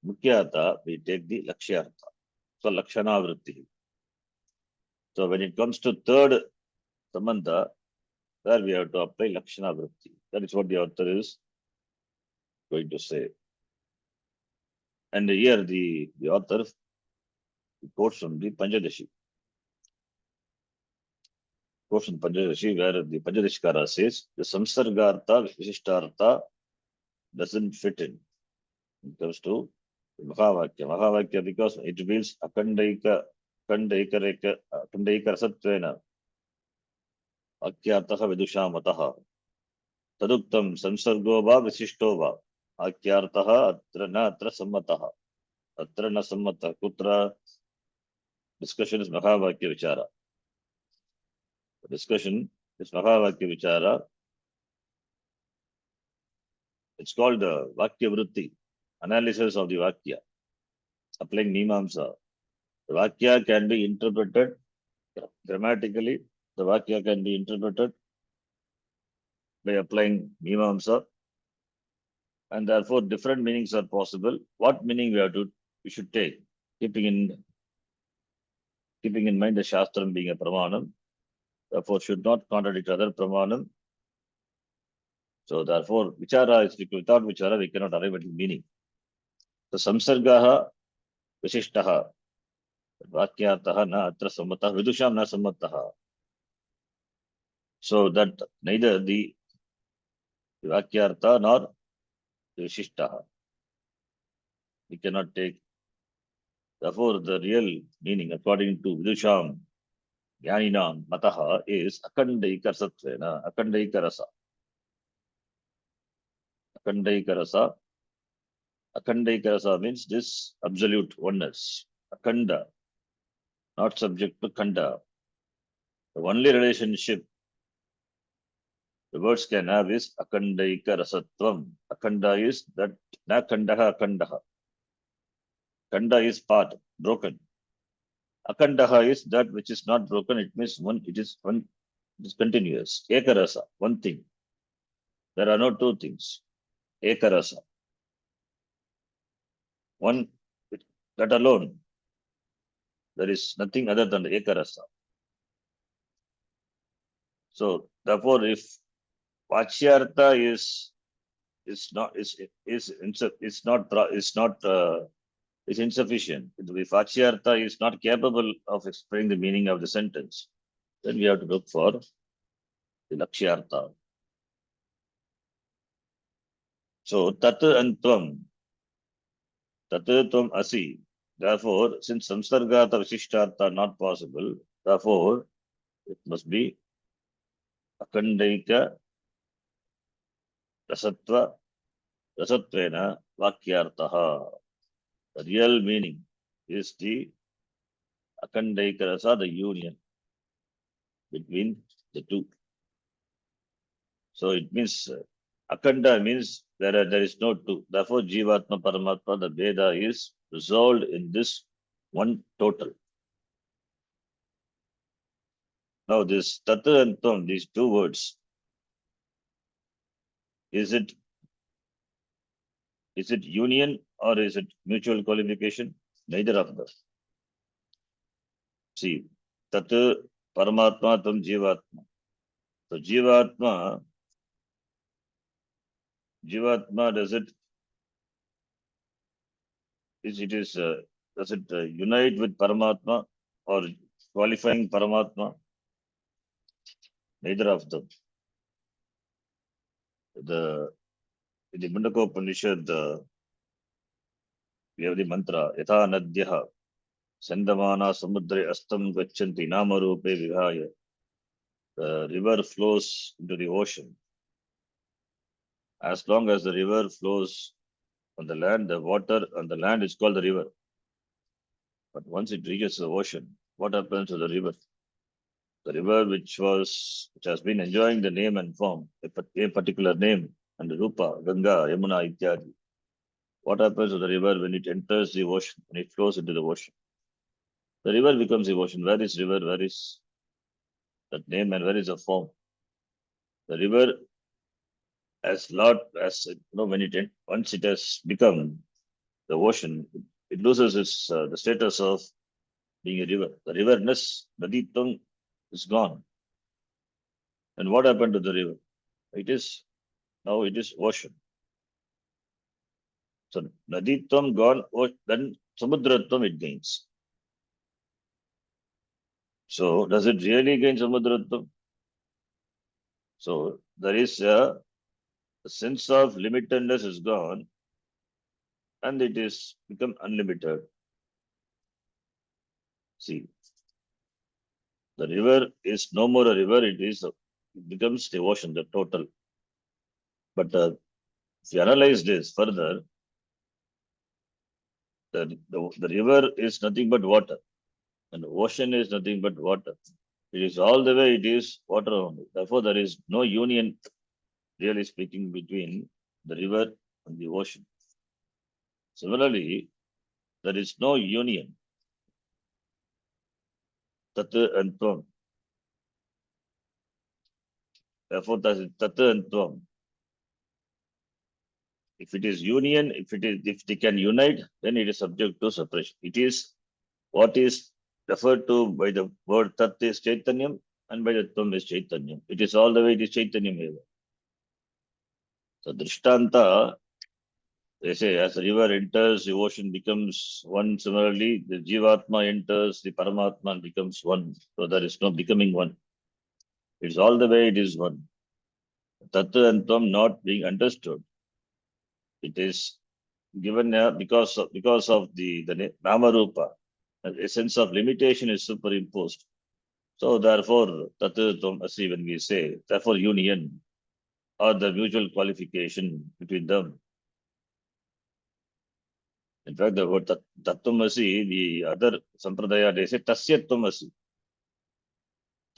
Mukhyartha, we take the Lakshyartha. So Lakshana Vritti. So when it comes to third Sambandha, there we have to apply Lakshana Vritti. That is what the author is going to say. And here the author quotes from the Panchadashi. Quotes from Panchadashi, where the Panchadashikara says, the Samsargartha, Vishishtartha doesn't fit in. It comes to Mahavakya. Mahavakya because it reveals Akandaika Rasatvena. Akyartaha Vidushamataha. Taduktam Samsargo va Visishto va. Akyartaha atra sammataha. Atra na sammata. Kutra discussion is Mahavakya Vichara. The discussion is Mahavakya Vichara. It's called Vakya Vritti, analysis of the Vakya, applying Mimamsa. The Vakya can be interpreted grammatically, the Vakya can be interpreted by applying Mimamsa, and therefore different meanings are possible. What meaning we should take, keeping in mind the Shastram being a Pramanam, therefore should not contradict other Pramanam. So therefore, Vichara is without Vichara, we cannot arrive at the meaning. So Samsargaha Vishishtaha Vakyartaha na atra sammataha Vidusham na sammataha. So that neither the Vakyartha nor the Vishishtaha we cannot take. Therefore, the real meaning according to Vidusham Jnaninam mataha is akandaika satvena, akandaika rasa. Akandaika rasa. Akandaika rasa means this absolute oneness. Akanda, not subject to kanda. The only relationship the words can have is akandaika rasatvam. Akanda is that, na kandaha akandaha. Kanda is part, broken. Akandaha is that which is not broken. It means one, it is continuous. Ekarasa, one thing. There are no two things. Ekarasa. One, that alone. There is nothing other than the ekarasa. So therefore, if Vachyartha is insufficient. If Vachyartha is not capable of explaining the meaning of the sentence, then we have to look for the Lakshyartha. So tat and tvam asi. Therefore, since samsargata visishtartha are not possible, therefore it must be akandaika rasatvena vakyartaha. The real meaning is the akandaika rasa, the union between the two. So it means akanda means there is no two. Therefore, Jivatma Paramatma, the Veda is resolved in this one total. Now this Tata and Tvam, these two words, is it union or is it mutual qualification? Neither of them. See, Tata Paramatma Tvam Jivatma. So Jivatma does it unite with Paramatma or qualifying Paramatma? Neither of them. In the Mundaka Upanishad, we have the mantra Yatha Nadyaha Sandamana Samudre Astam Gachanti Namarupe Vihaya. The river flows into the ocean. As long as the river flows on the land, the water on the land is called the river. But once it reaches the ocean, what happens to the river? The river which has been enjoying the name and form, a particular name and Rupa, Ganga, Yamuna, Ityadi. What happens to the river when it enters the ocean, when it flows into the ocean? The river becomes the ocean. Where is river? Where is that name and where is the form? The river, once it has become the ocean, it loses the status of being a river. The riverness, Naditam, is gone. And what happened to the river? Now it is ocean. So Naditam gone, then Samudratvam it gains. So does it really gain Samudratvam? So there is the sense of limitedness is gone and it is become unlimited. See, the river is no more a river, it becomes the ocean, the total. But if you analyze this further, the river is nothing but water and the ocean is nothing but water. It is all the way, it is water only. Therefore, there is no union, really speaking, between the river and the ocean. Similarly, there is no union, Tata and Tvam. Therefore, that is Tata and Tvam. If it is union, if they can unite, then it is subject to separation. It is what is referred to by the word Tat is Chaitanyam and by the Tvam is Chaitanyam. It is all the way, it is Chaitanyam eva. So Drishtanta, they say, as the river enters, the ocean becomes one. Similarly, the Jivatma enters, the Paramatma and becomes one. So there is no becoming one. It's all the way, it is one. Tattva and Tvam not being understood. It is given because of the Namarupa. A sense of limitation is superimposed. So therefore, tat tvam asi, when we say, therefore union or the mutual qualification between them. In fact, the word tattvam asi, the other sampradaya, they say tasyatvam asi.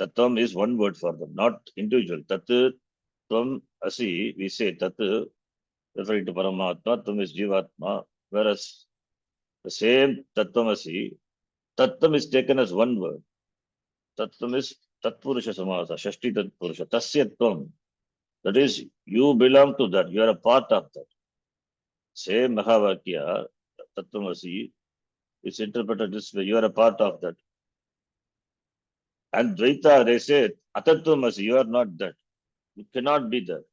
Tattvam is one word for them, not individual. Tat tvam asi, we say tat referring to Paramatma, tvam is Jivatma, whereas the same tattvam asi, tattvam is taken as one word. Tattvam is tatpurusha samasa, shashti tatpurusha, tasyatvam. That is, you belong to that, you are a part of that. Same Mahavakya, tattvamasi, is interpreted this way, you are a part of that. And Dvaita, they say, atatvamasi, you are not that. You cannot be that.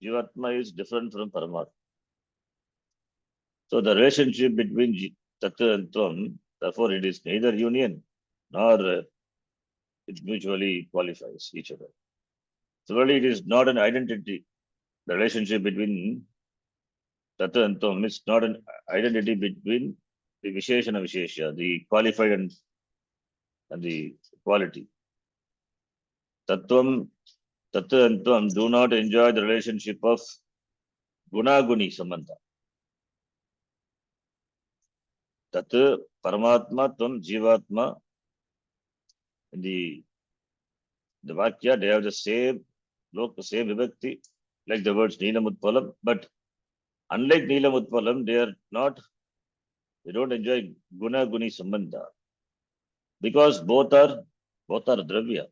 Jivatma is different from Paramatma. So the relationship between Tattva and Tvam, therefore it is neither union nor it mutually qualifies each other. Similarly, it is not an identity. The relationship between Tattva and Tvam is not an identity between the Visheshana Vishesha, the qualified and the quality. Tattva and Tvam do not enjoy the relationship of Guna-Guni Sambandha. Tat Paramatma, Tvam Jivatma, in the Vakya, they have the same look, the same vibhakti, like the words Neelam Utpalam, but unlike Neelam Utpalam, they don't enjoy Guna-Guni Sambandha. Because both are Dravya.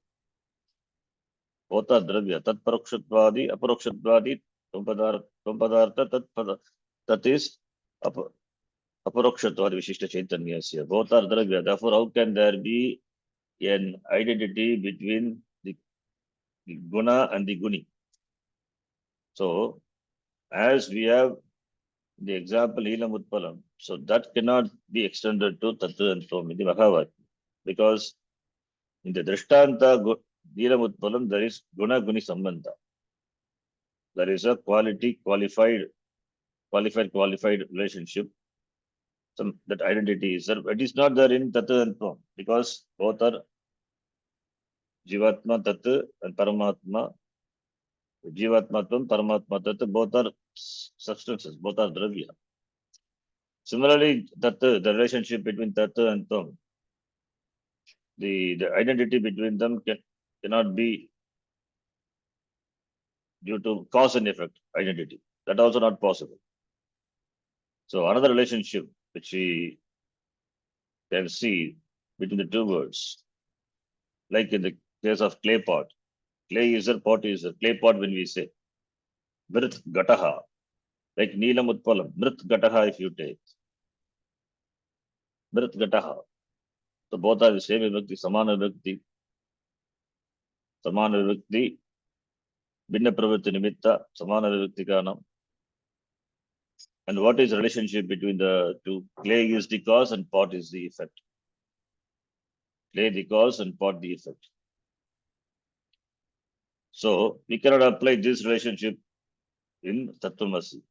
Both are Dravya. Tat Parokshatvadi, Aparokshatvadi, Tvampadartha, Tat is Aparokshatvadi Vishishta Chaitanyasya. Both are Dravya. Therefore, how can there be an identity between the Guna and the Guni? So, as we have the example Neelam Utpalam, so that cannot be extended to Tattva and Tvam in the Mahavakya. Because in the Drishtanta Neelam Utpalam, there is Guna-Guni Sambandha. There is a qualified relationship. That identity is there. It is not there in Tattva and Tvam because both are Jivatma Tattva and Paramatma. Jivatma Tvam, Paramatma Tattva, both are substances, both are Dravya. Similarly, Tattva, the relationship between Tattva and Tvam, the identity between them cannot be due to cause and effect identity. That also not possible. So another relationship which we can see between the two words, like in the case of clay pot. Clay is a pot is a clay pot when we say Mrit Gataha, like Neelam Utpalam, Mrit Gataha if you take. Mrit Gataha. So both are the same vibhakti, Samana vibhakti, Binna Pravritti Nimitta, Samana vibhakti Kanam. And what is the relationship between the two? Clay is the cause and pot is the effect. Clay the cause and pot the effect. So we cannot apply this relationship in Tattvamasi.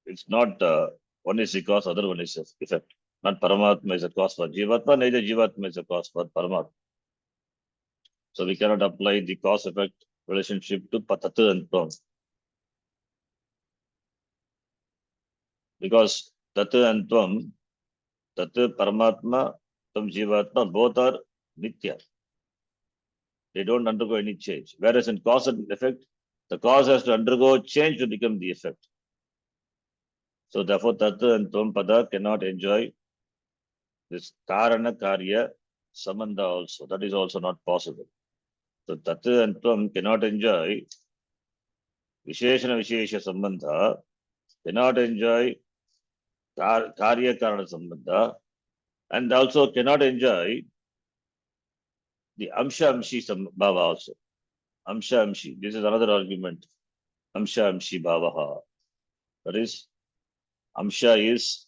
It's not one is the cause, other one is effect. Not Paramatma is a cause for Jivatma, neither Jivatma is a cause for Paramatma. So we cannot apply the cause-effect relationship to Tattva and Tvam. Because Tattva and Tvam, Tattva, Paramatma, Tvam, Jivatma, both are Nitya. They don't undergo any change. Whereas in cause and effect, the cause has to undergo change to become the effect. So therefore, Tattva and Tvam Pada cannot enjoy this Karana Karya Samandha also. That is also not possible. So Tattva and Tvam cannot enjoy Visheshana Vishesha Sambandha, cannot enjoy Karya Karana Sambandha, and also cannot enjoy the Amsha Amshi Bhava also. Amsha Amshi. This is another argument. Amsha Amshi Bhavaha. That is, Amsha is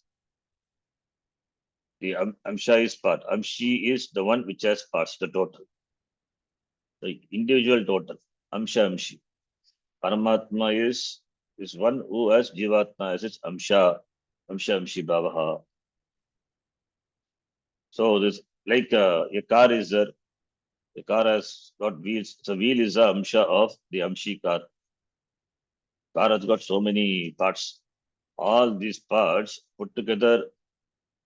the Amsha is part. Amshi is the one which has parts, the total. The individual total. Amsha Amshi. Paramatma is one who has Jivatma as its Amsha Amshi Bhavaha. So this like a car is there. The car has got wheels. So wheel is a amsha of the amshi car. Car has got so many parts. All these parts put together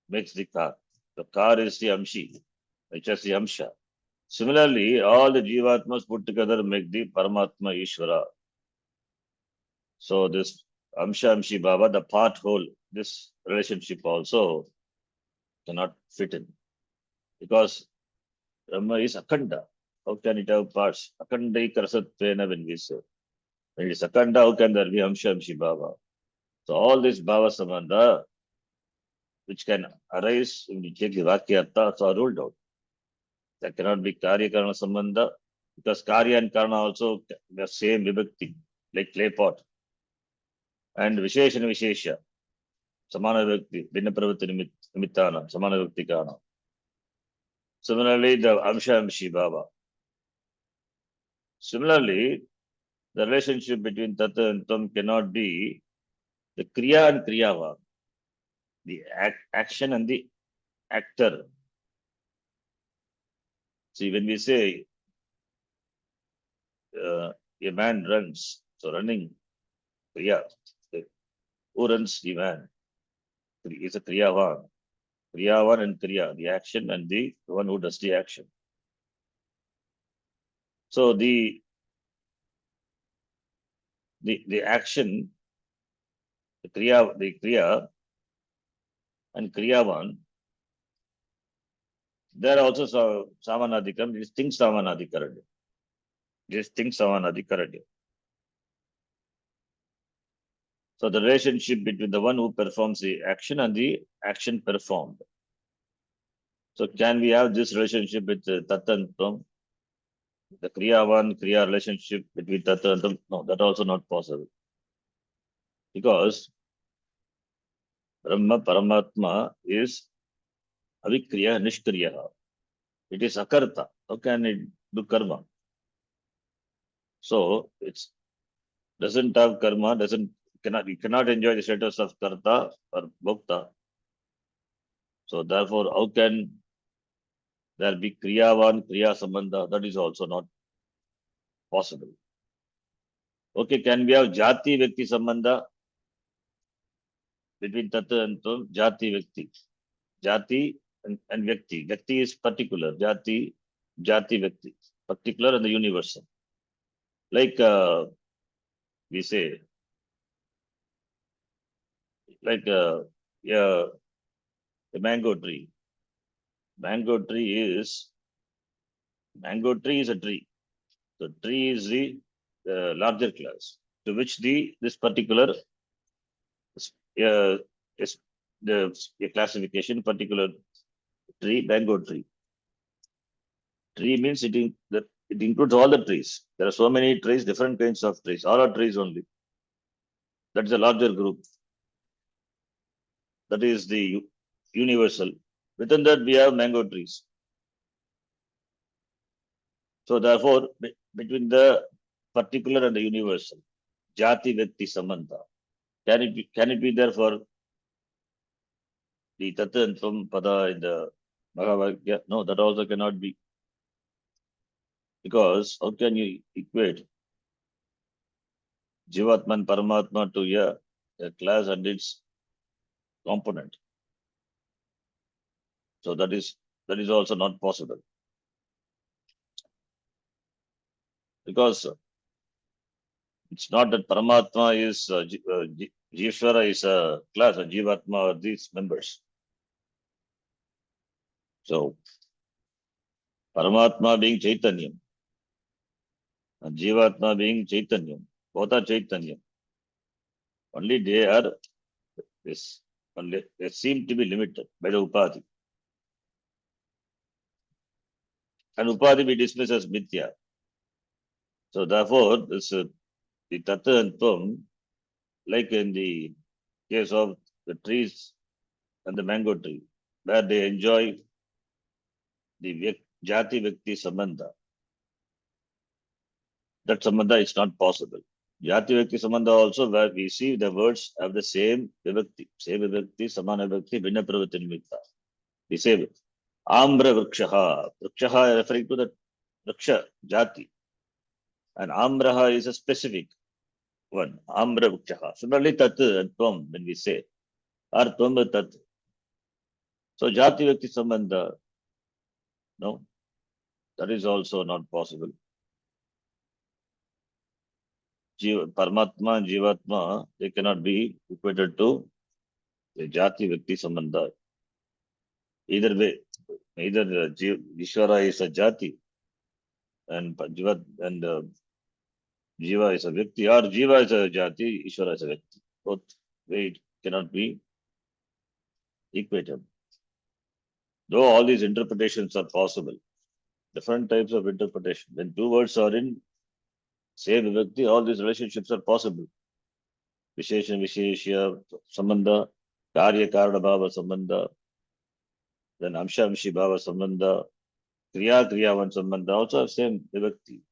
makes the car. The car is the amshi, which is the amsha. Similarly, all the jivatmas put together make the Paramatma Ishvara. So this amsha amshi bhava, the part whole, this relationship also cannot fit in because Brahma is Akhanda. How can it have parts? Akhanda Karsatvena when we say. When it is Akhanda, how can there be amsha amshi bhava? So all this bhava sambandha which can arise when you take the Vakyartha are ruled out. There cannot be Karya Karana Sambandha because Karya and Karana also the same vibhakti, like clay pot. And Vishesha and Vishesha, Samana Vibhakti, Bhinna Pravritti Nimittana, Samana Vibhakti Kana. Similarly, the Amsha Amshi Bhava. Similarly, the relationship between Tata and Tam cannot be the Kriya and Kriyava, the action and the actor. See, when we say a man runs, so running, Kriya, who runs the man is a Kriyavan. Kriyavan and Kriya, the action and the one who does the action. So the action, the Kriya and Kriyavan, there are also Samanadikaram, distinct Samanadikaram. Distinct Samanadikaram. So the relationship between the one who performs the action and the action performed. So can we have this relationship with Tatta and Tam? The Kriyavan, Kriya relationship between Tatta and Tam? No, that also not possible. Because Brahma Paramatma is Avikriya Nishkriya. It is Akarta. How can it do karma? So it's doesn't have karma, you cannot enjoy the status of karta or bhokta. So therefore, how can there be kriyavan, kriya sambandha? That is also not possible. Okay, can we have jati vyakti sambandha between tata and tum? Jati vyakti. Jati and vyakti. Vyakti is particular. Jati vyakti. Particular and the universal. Like we say, like yeah, the mango tree. Mango tree is a tree. The tree is the larger class to which this particular is the classification particular tree, mango tree. Tree means it includes all the trees. There are so many trees, different kinds of trees. All are trees only. That is a larger group. That is the universal. Within that we have mango trees. So therefore, between the particular and the universal, jati vyakti sambandha, can it be there for the Tata and Tam Pada in the Mahavakya? No, that also cannot be. Because how can you equate Jivatman Paramatma to a class and its component? So that is also not possible. Because it's not that Paramatma is Jishvara is a class and Jivatma are these members. So Paramatma being Chaitanyam and Jivatma being Chaitanyam, both are Chaitanyam. Only they are this. Only they seem to be limited by the Upadhi. And Upadhi we dismiss as Mithya. So therefore, this the Tata and Tam, like in the case of the trees and the mango tree, where they enjoy the Jati Vyakti Sambandha. That Sambandha is not possible. Jati Vyakti Sambandha also, where we see the words have the same Vibhakti, Samana Vibhakti, Bhinna Pravritti Nimitta. The same. Ambra Vrikshaha. Vrikshaha referring to the Vriksha Jati. And Amraha is a specific one. Ambra Vrikshaha. Similarly, Tat and Tvam, when we say, or Tvam Tat. So Jati Vyakti Sambandha, no, that is also not possible. Paramatma and Jivatma, they cannot be equated to the Jati Vyakti Sambandha. Either way, either Ishvara is a Jati and Jivat and Jiva is a Vyakti, or Jiva is a Jati, Ishvara is a Vyakti. Both way cannot be equated. Though all these interpretations are possible, different types of interpretation. When two words are in same Vyakti, all these relationships are possible. Vishesha Visheshya Sambandha, Karya Karana Bhava Sambandha, then Amsha Amshi Bhava Sambandha, Kriya Kriyavan Sambandha, also same Vibhakti.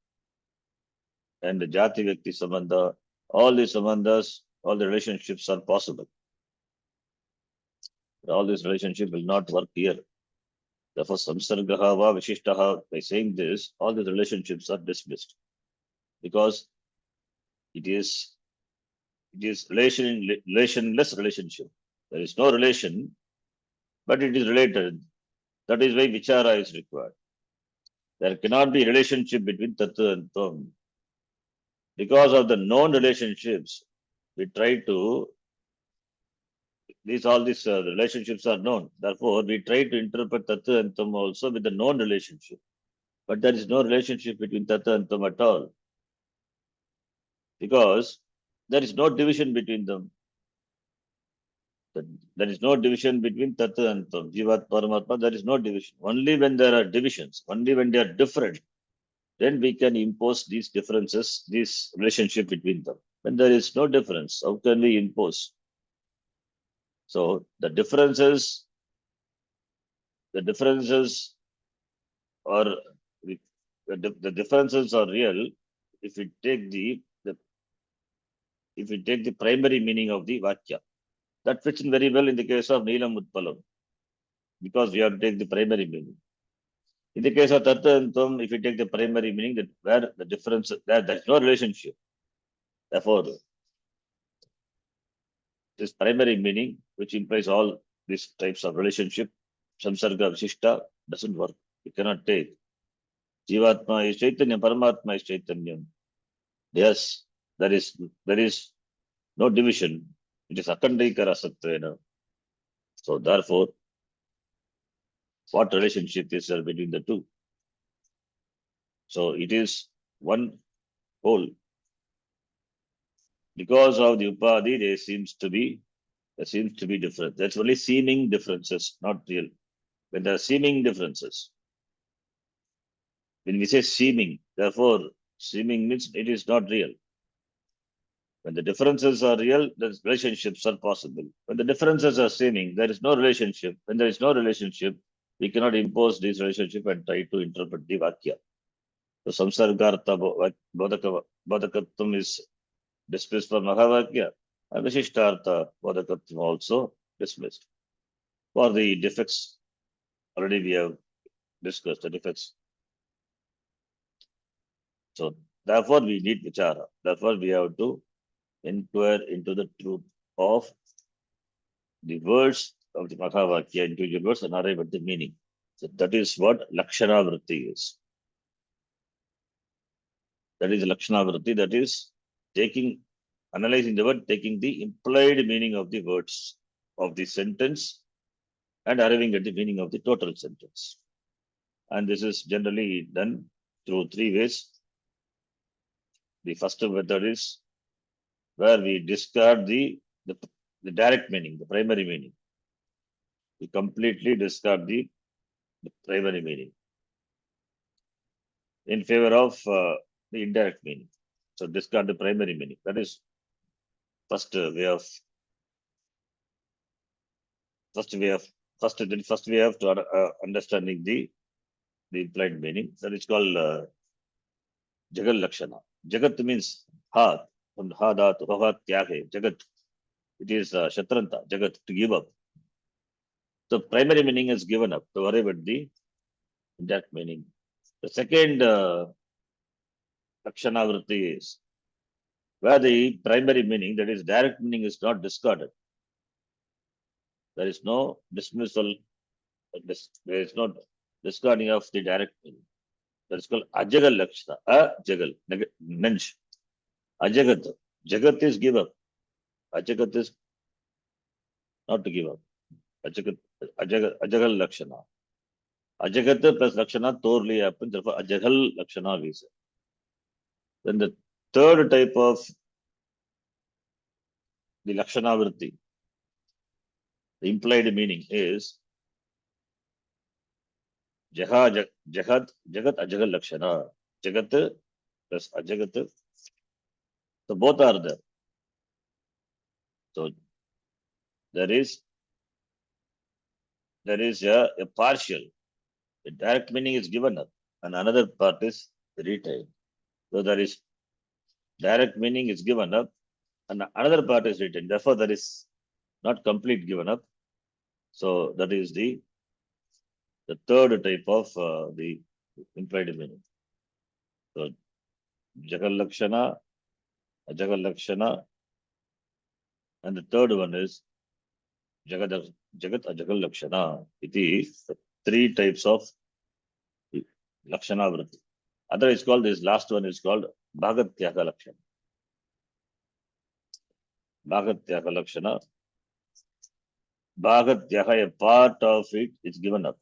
And the Jati Vyakti Sambandha, all these Sambandhas, all the relationships are possible. But all these relationships will not work here. Therefore, Samsargaha va Vishishtaha, by saying this, all these relationships are dismissed. Because it is relationless relationship. There is no relation, but it is related. That is why Vichara is required. There cannot be relationship between Tattva and Tvam. Because of the known relationships, we try to, all these relationships are known. Therefore, we try to interpret Tattva and Tvam also with the known relationship. But there is no relationship between Tattva and Tvam at all. Because there is no division between them. There is no division between Tattva and Tvam. Jivat, Paramatma, there is no division. Only when there are divisions, only when they are different, then we can impose these differences, this relationship between them. When there is no difference, how can we impose? So the differences are the differences are real if we take the primary meaning of the Vakya. That fits in very well in the case of Neelam Utpalam, because we have to take the primary meaning. In the case of Tattva and Tvam, if you take the primary meaning, that where the difference, there is no relationship. Therefore, this primary meaning, which implies all these types of relationship, Samsarga Vishishta, doesn't work. You cannot take. Jivatma is Chaitanya, Paramatma is Chaitanya. Yes, there is no division. It is Akandikara Satvena. So therefore, what relationship is there between the two? So it is one whole. Because of the Upadhi, there seems to be different. That's only seeming differences, not real. When there are seeming differences, when we say seeming, therefore, seeming means it is not real. When the differences are real, the relationships are possible. When the differences are seeming, there is no relationship. When there is no relationship, we cannot impose this relationship and try to interpret the Vakya. So Samsargartha Bodhakatvam is dismissed for Mahavakya, and Vishishtartha Bodhakatvam also dismissed. For the defects, already we have discussed the defects. So therefore we need Vichara. Therefore we have to inquire into the truth of the words of the Mahavakya, individual words, and arrive at the meaning. So that is what Lakshana Vritti is. That is Lakshana Vritti, that is analyzing the word, taking the implied meaning of the words of the sentence and arriving at the meaning of the total sentence. And this is generally done through three ways. The first method is where we discard the direct meaning, the primary meaning. We completely discard the primary meaning in favor of the indirect meaning. So discard the primary meaning. That is first way of understanding the implied meaning. That is called Jagat Lakshana. Jagat means ha, from ha dhatu, ha tyag hai, Jagat. It is Shatranta, Jagat, to give up. The primary meaning is given up to arrive at the exact meaning. The second Lakshana Vritti is where the primary meaning, that is direct meaning, is not discarded. There is no dismissal, there is no discarding of the direct meaning. That is called Ajagal Lakshana. Ajagal, mensch. Ajagat. Jagat is give up. Ajagat is not to give up. Ajagat, Ajagal Lakshana. Ajagat plus Lakshana totally happens. Therefore, Ajagal Lakshana we say. Then the third type of the Lakshana Vritti, the implied meaning is Jahat, Jagat, Ajagal Lakshana. Jagat plus Ajagat. So both are there. So there is a partial. The direct meaning is given up, and another part is retained. So there is direct meaning is given up, and another part is retained. Therefore, there is not complete given up. So that is the third type of the implied meaning. So Jagal Lakshana, Ajagal Lakshana, and the third one is Jagat Ajagal Lakshana. It is the three types of Lakshana Vritti. Other is called, this last one is called Bhagatyaka Lakshana. Bhagatyaka Lakshana. Bhagatyaka, a part of it is given up.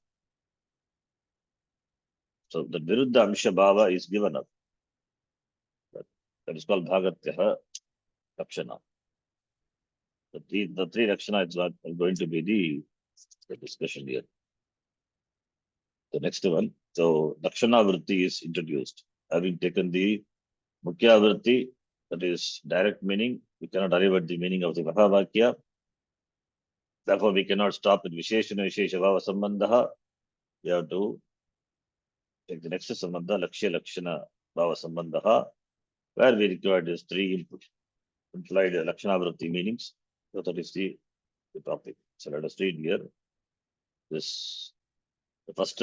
So the Viruddha Amsha Bhava is given up. That is called Bhagatyaka Lakshana. The three Lakshana is going to be the discussion here. The next one. So Lakshana Vritti is introduced. Having taken the Mukhya Vritti, that is direct meaning, we cannot arrive at the meaning of the Mahavakya. Therefore, we cannot stop with Visheshana Vishesha Bhava Sambandha. We have to take the next Sambandha, Lakshya Lakshana Bhava Sambandha, where we require these three implied Lakshana Vritti meanings. So that is the topic. So let us read here. This the first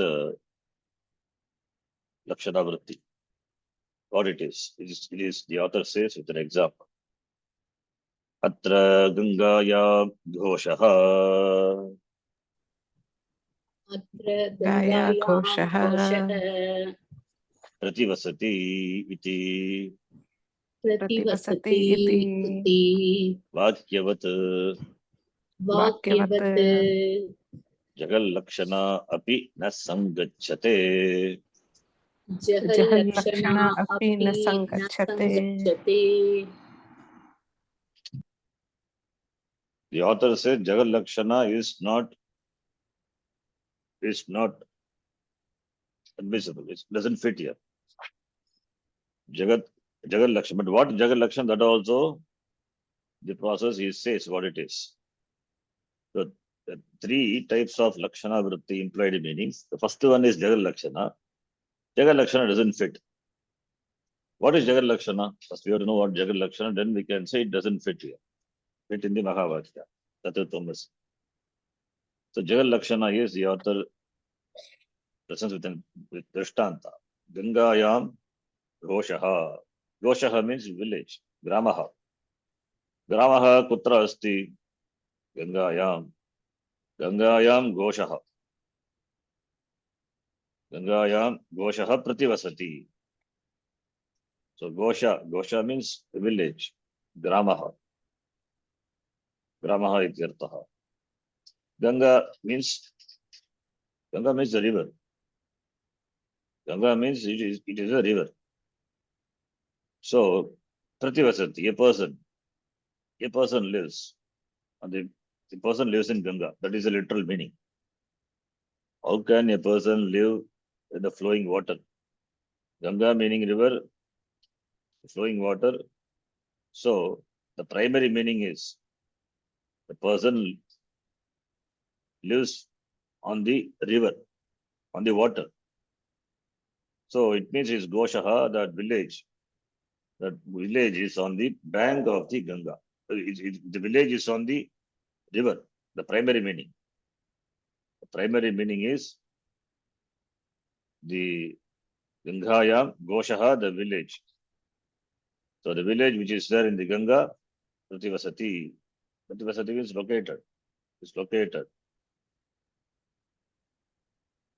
Lakshana Vritti. What it is? It is the author says with an example. Atra Gangaya Ghoshaha. अत्र गाया गङ्गायां घोषः घोषः Prativasati iti प्रतिवसति इति इति Vakyavat वाक्यवत् वाक्यवत् Jagal Lakshana api na sangachate. जहल्लक्षणा जहल्लक्षणा अपि अपि न न सङ्गच्छते सङ्गच्छते. The author says Jagal Lakshana is not admissible. It doesn't fit here. Jagal Lakshana. But what Jagal Lakshana? That also the process he says what it is. So the three types of Lakshana Vritti implied meanings. The first one is Jagal Lakshana. Jagal Lakshana doesn't fit. What is Jagal Lakshana? First we have to know what Jagal Lakshana, then we can say it doesn't fit here. Fit in the Mahavakya. Tatatvamas. So Jagal Lakshana is the author presents with Drishtanta. Gangayam Goshaha. Goshaha means village. Gramaha. Gramaha kutra asti. Gangayam. Gangayam Goshaha. Gangayam Goshaha Prativasati. So Gosha means village. Gramaha. Gramaha ityartaha. Ganga means the river. Ganga means it is a river. So Prativasati, a person lives, and the person lives in Ganga. That is a literal meaning. How can a person live in the flowing water? Ganga meaning river, flowing water. So the primary meaning is the person lives on the river, on the water. So it means is Goshaha, that village is on the bank of the Ganga. The village is on the river, the primary meaning. primary meaning is the Gangayam Goshaha, the village. So the village which is there in the Ganga, Prativasati. Prativasati is located. It's located.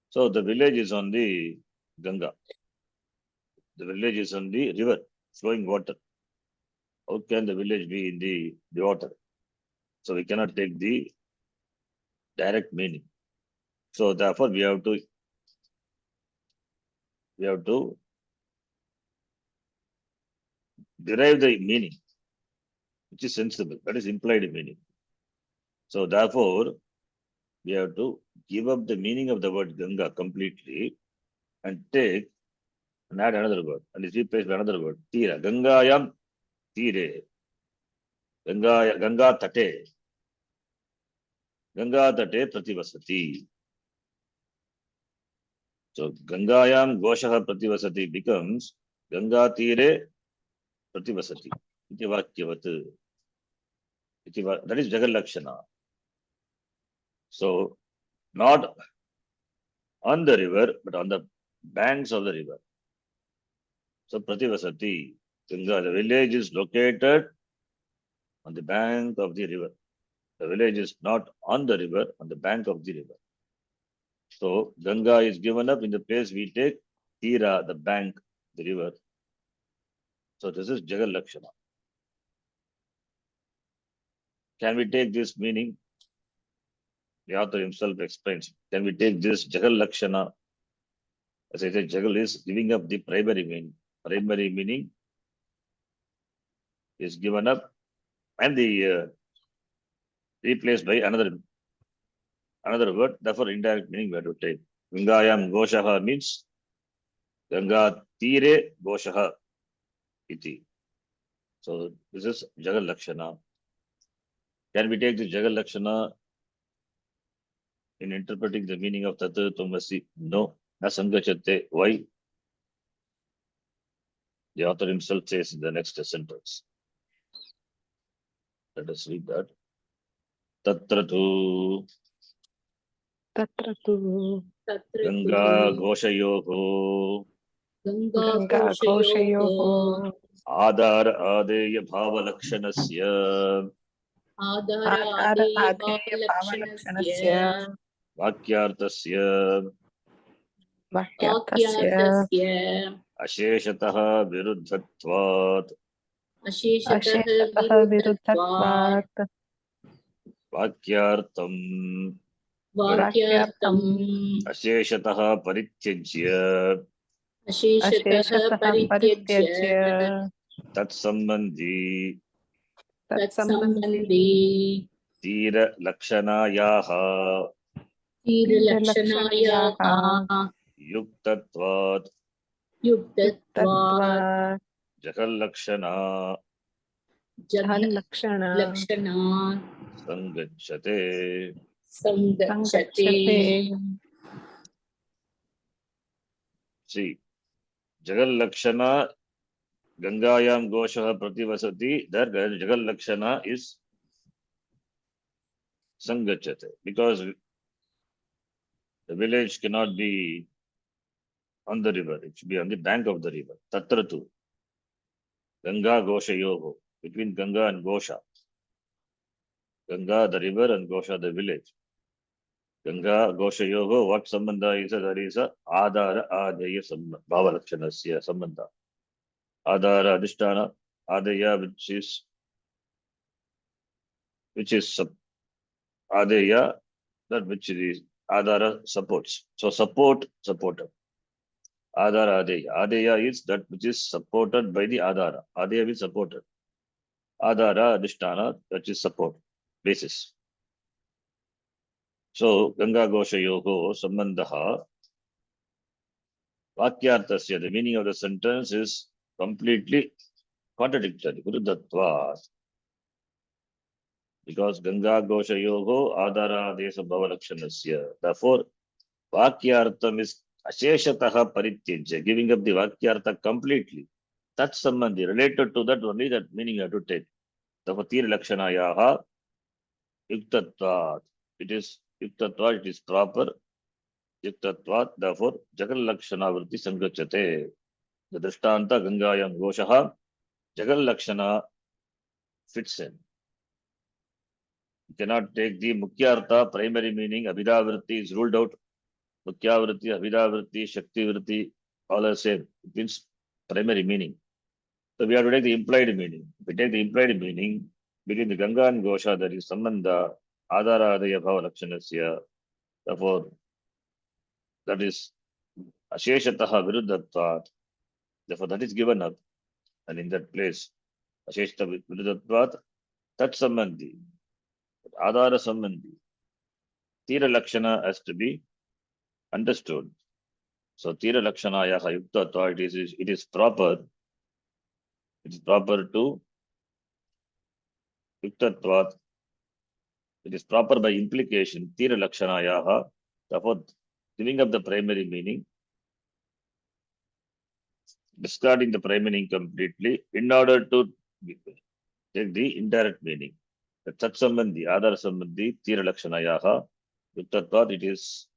So the village is on the Ganga. The village is on the river, flowing water. How can the village be in the water? So we cannot take the direct meaning. So therefore we have to derive the meaning, which is sensible. That is implied meaning. So therefore, we have to give up the meaning of the word Ganga completely and take and add another word, and it's replaced by another word. Tira. Gangayam Tire. Ganga Tate. Ganga Tate Prativasati. So Gangayam Goshaha Prativasati becomes Ganga Tire Prativasati. Iti Vakyavat. That is Jagal Lakshana. So not on the river, but on the banks of the river. So Prativasati, Ganga, the village is located on the bank of the river. The village is not on the river, on the bank of the river. So Ganga is given up in the place we take Tira, the bank, the river. So this is Jagal Lakshana. Can we take this meaning? The author himself explains. Can we take this Jagal Lakshana? As I said, Jagal is giving up the primary meaning. Primary meaning is given up and the replaced by another word. Therefore, indirect meaning we have to take. Gangayam Goshaha means Ganga Tire Goshaha iti. So this is Jagal Lakshana. Can we take the Jagal Lakshana in interpreting the meaning of Tatu Tumasi? No. Na Sangachate. Why? The author himself says in the next sentence. Let us read that. Tatratu तत्र तु Ganga Goshayoho Ganga घोषयोः Adhar Adeya Bhava Lakshanasya आधार आधेय भावलक्षणस्य Vakyartasya वाक्यार्थस्य Asheshataha Viruddhatvat अशेषतः विरुद्धत्वात् Vakyartam वाक्यार्थम् Asheshataha Parityajya अशेषतः परित्यज्य Tatsambandhi तत्सम्बन्धी Tira Lakshanayaha तीरलक्षणायाः Yuktatvat युक्तत्वात् Jagal Lakshana लक्षण Sangachate. संगच्छते See, Jagal Lakshana Gangayam Goshaha Prativasati, that Jagal Lakshana is Sangachate, because the village cannot be on the river, it should be on the bank of the river. Tatratu Ganga Goshayoho, between Ganga and Gosha. Ganga, the river, and Gosha, the village. Ganga Goshayoho, what sambandha is? That is a Adhara Adaya Bhava Lakshanasya Sambandha. Adhara Adhisthana Adaya, which is Adaya, that which is Adhara supports. So supporter. Adhara Adaya. Adaya is that which is supported by the Adhara. Adaya is supported. Adhara Adhisthana, that is support, basis. So Ganga Goshayoho Sambandha Vakyartasya, the meaning of the sentence is completely contradictory. Viruddhatvat. Because Ganga Goshayoho Adhara Desa Bhava Lakshanasya. Therefore, Vakyartham is Asheshataha Parityajya, giving up the Vakyartha completely. That's Sambandhi, related to that only, that meaning you have to take. Therefore, Tir Lakshanayaha Yuktatvat. It is युक्तत्वात् it is proper. युक्तत्वात् therefore जगल्लक्षणा वृत्ति संगच्छते. The दृष्टान्त गंगायां घोषः जगल्लक्षणा fits in. You cannot take the Mukhyartha primary meaning. Abhidavritti is ruled out. Mukhyavritti, Abhidavritti, Shaktivritti, all are same. It means primary meaning. So we have to take the implied meaning. If we take the implied meaning, between the Ganga and Gosha, there is Sambandha, Adara Adaya Bhava Lakshanasya. Therefore, that is Asheshataha Viruddhatvat. Therefore, that is given up. And in that place, Asheshata Viruddhatvat, Tat Sambandhi, Adara Sambandhi. Tira Lakshana has to be understood. So Tira Lakshanaya Yuktatva, it is proper. It is proper to Yuktatvat. It is proper by implication. Tira Lakshanaya. Therefore, giving up the primary meaning, discarding the primary meaning completely in order to take the indirect meaning. The Tat Sambandhi, Adar Sambandhi, Tira Lakshanaya. Yuktatvat, it is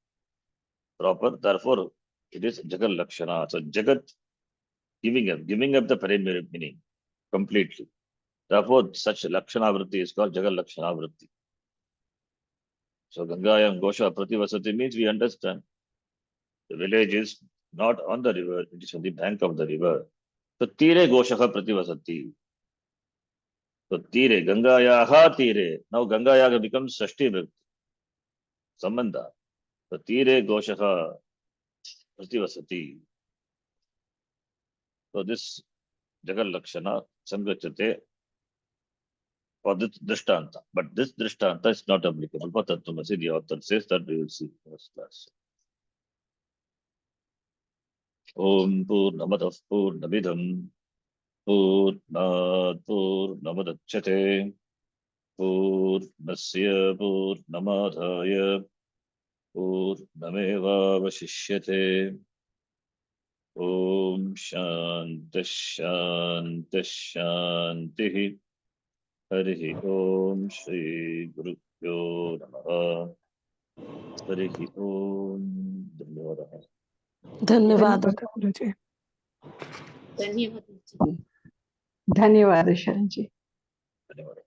proper. Therefore, it is Jagal Lakshana. So Jagat, giving up the primary meaning completely. Therefore, such Lakshana Vritti is called Jagal Lakshana Vritti. So Gangayam Gosha Prativasati means we understand the village is not on the river, it is on the bank of the river. So Tire Goshaha Prativasati. So Tire, Gangayaha Tire. Now Gangayaha becomes Sashti Vibhakti. Sambandha. So Tire Goshaha Prativasati. So this Jagal Lakshana Sangachate for this Drishtanta. But this Drishtanta is not applicable for Tattvamasi. The author says that we will see in the next class. Om Purnamadah Purnamidam Purnat Purnamudachyate Purnasya Purnamadhaya Purnamevavashishyate. Om Shanti Shanti Shanti. Harihi Om Shri Gurubhyo Namaha. Harihi Om. Dhanyavadah. धन्यवाद गुरुजी. धन्यवाद। धन्यवाद शरण जी. धन्यवाद.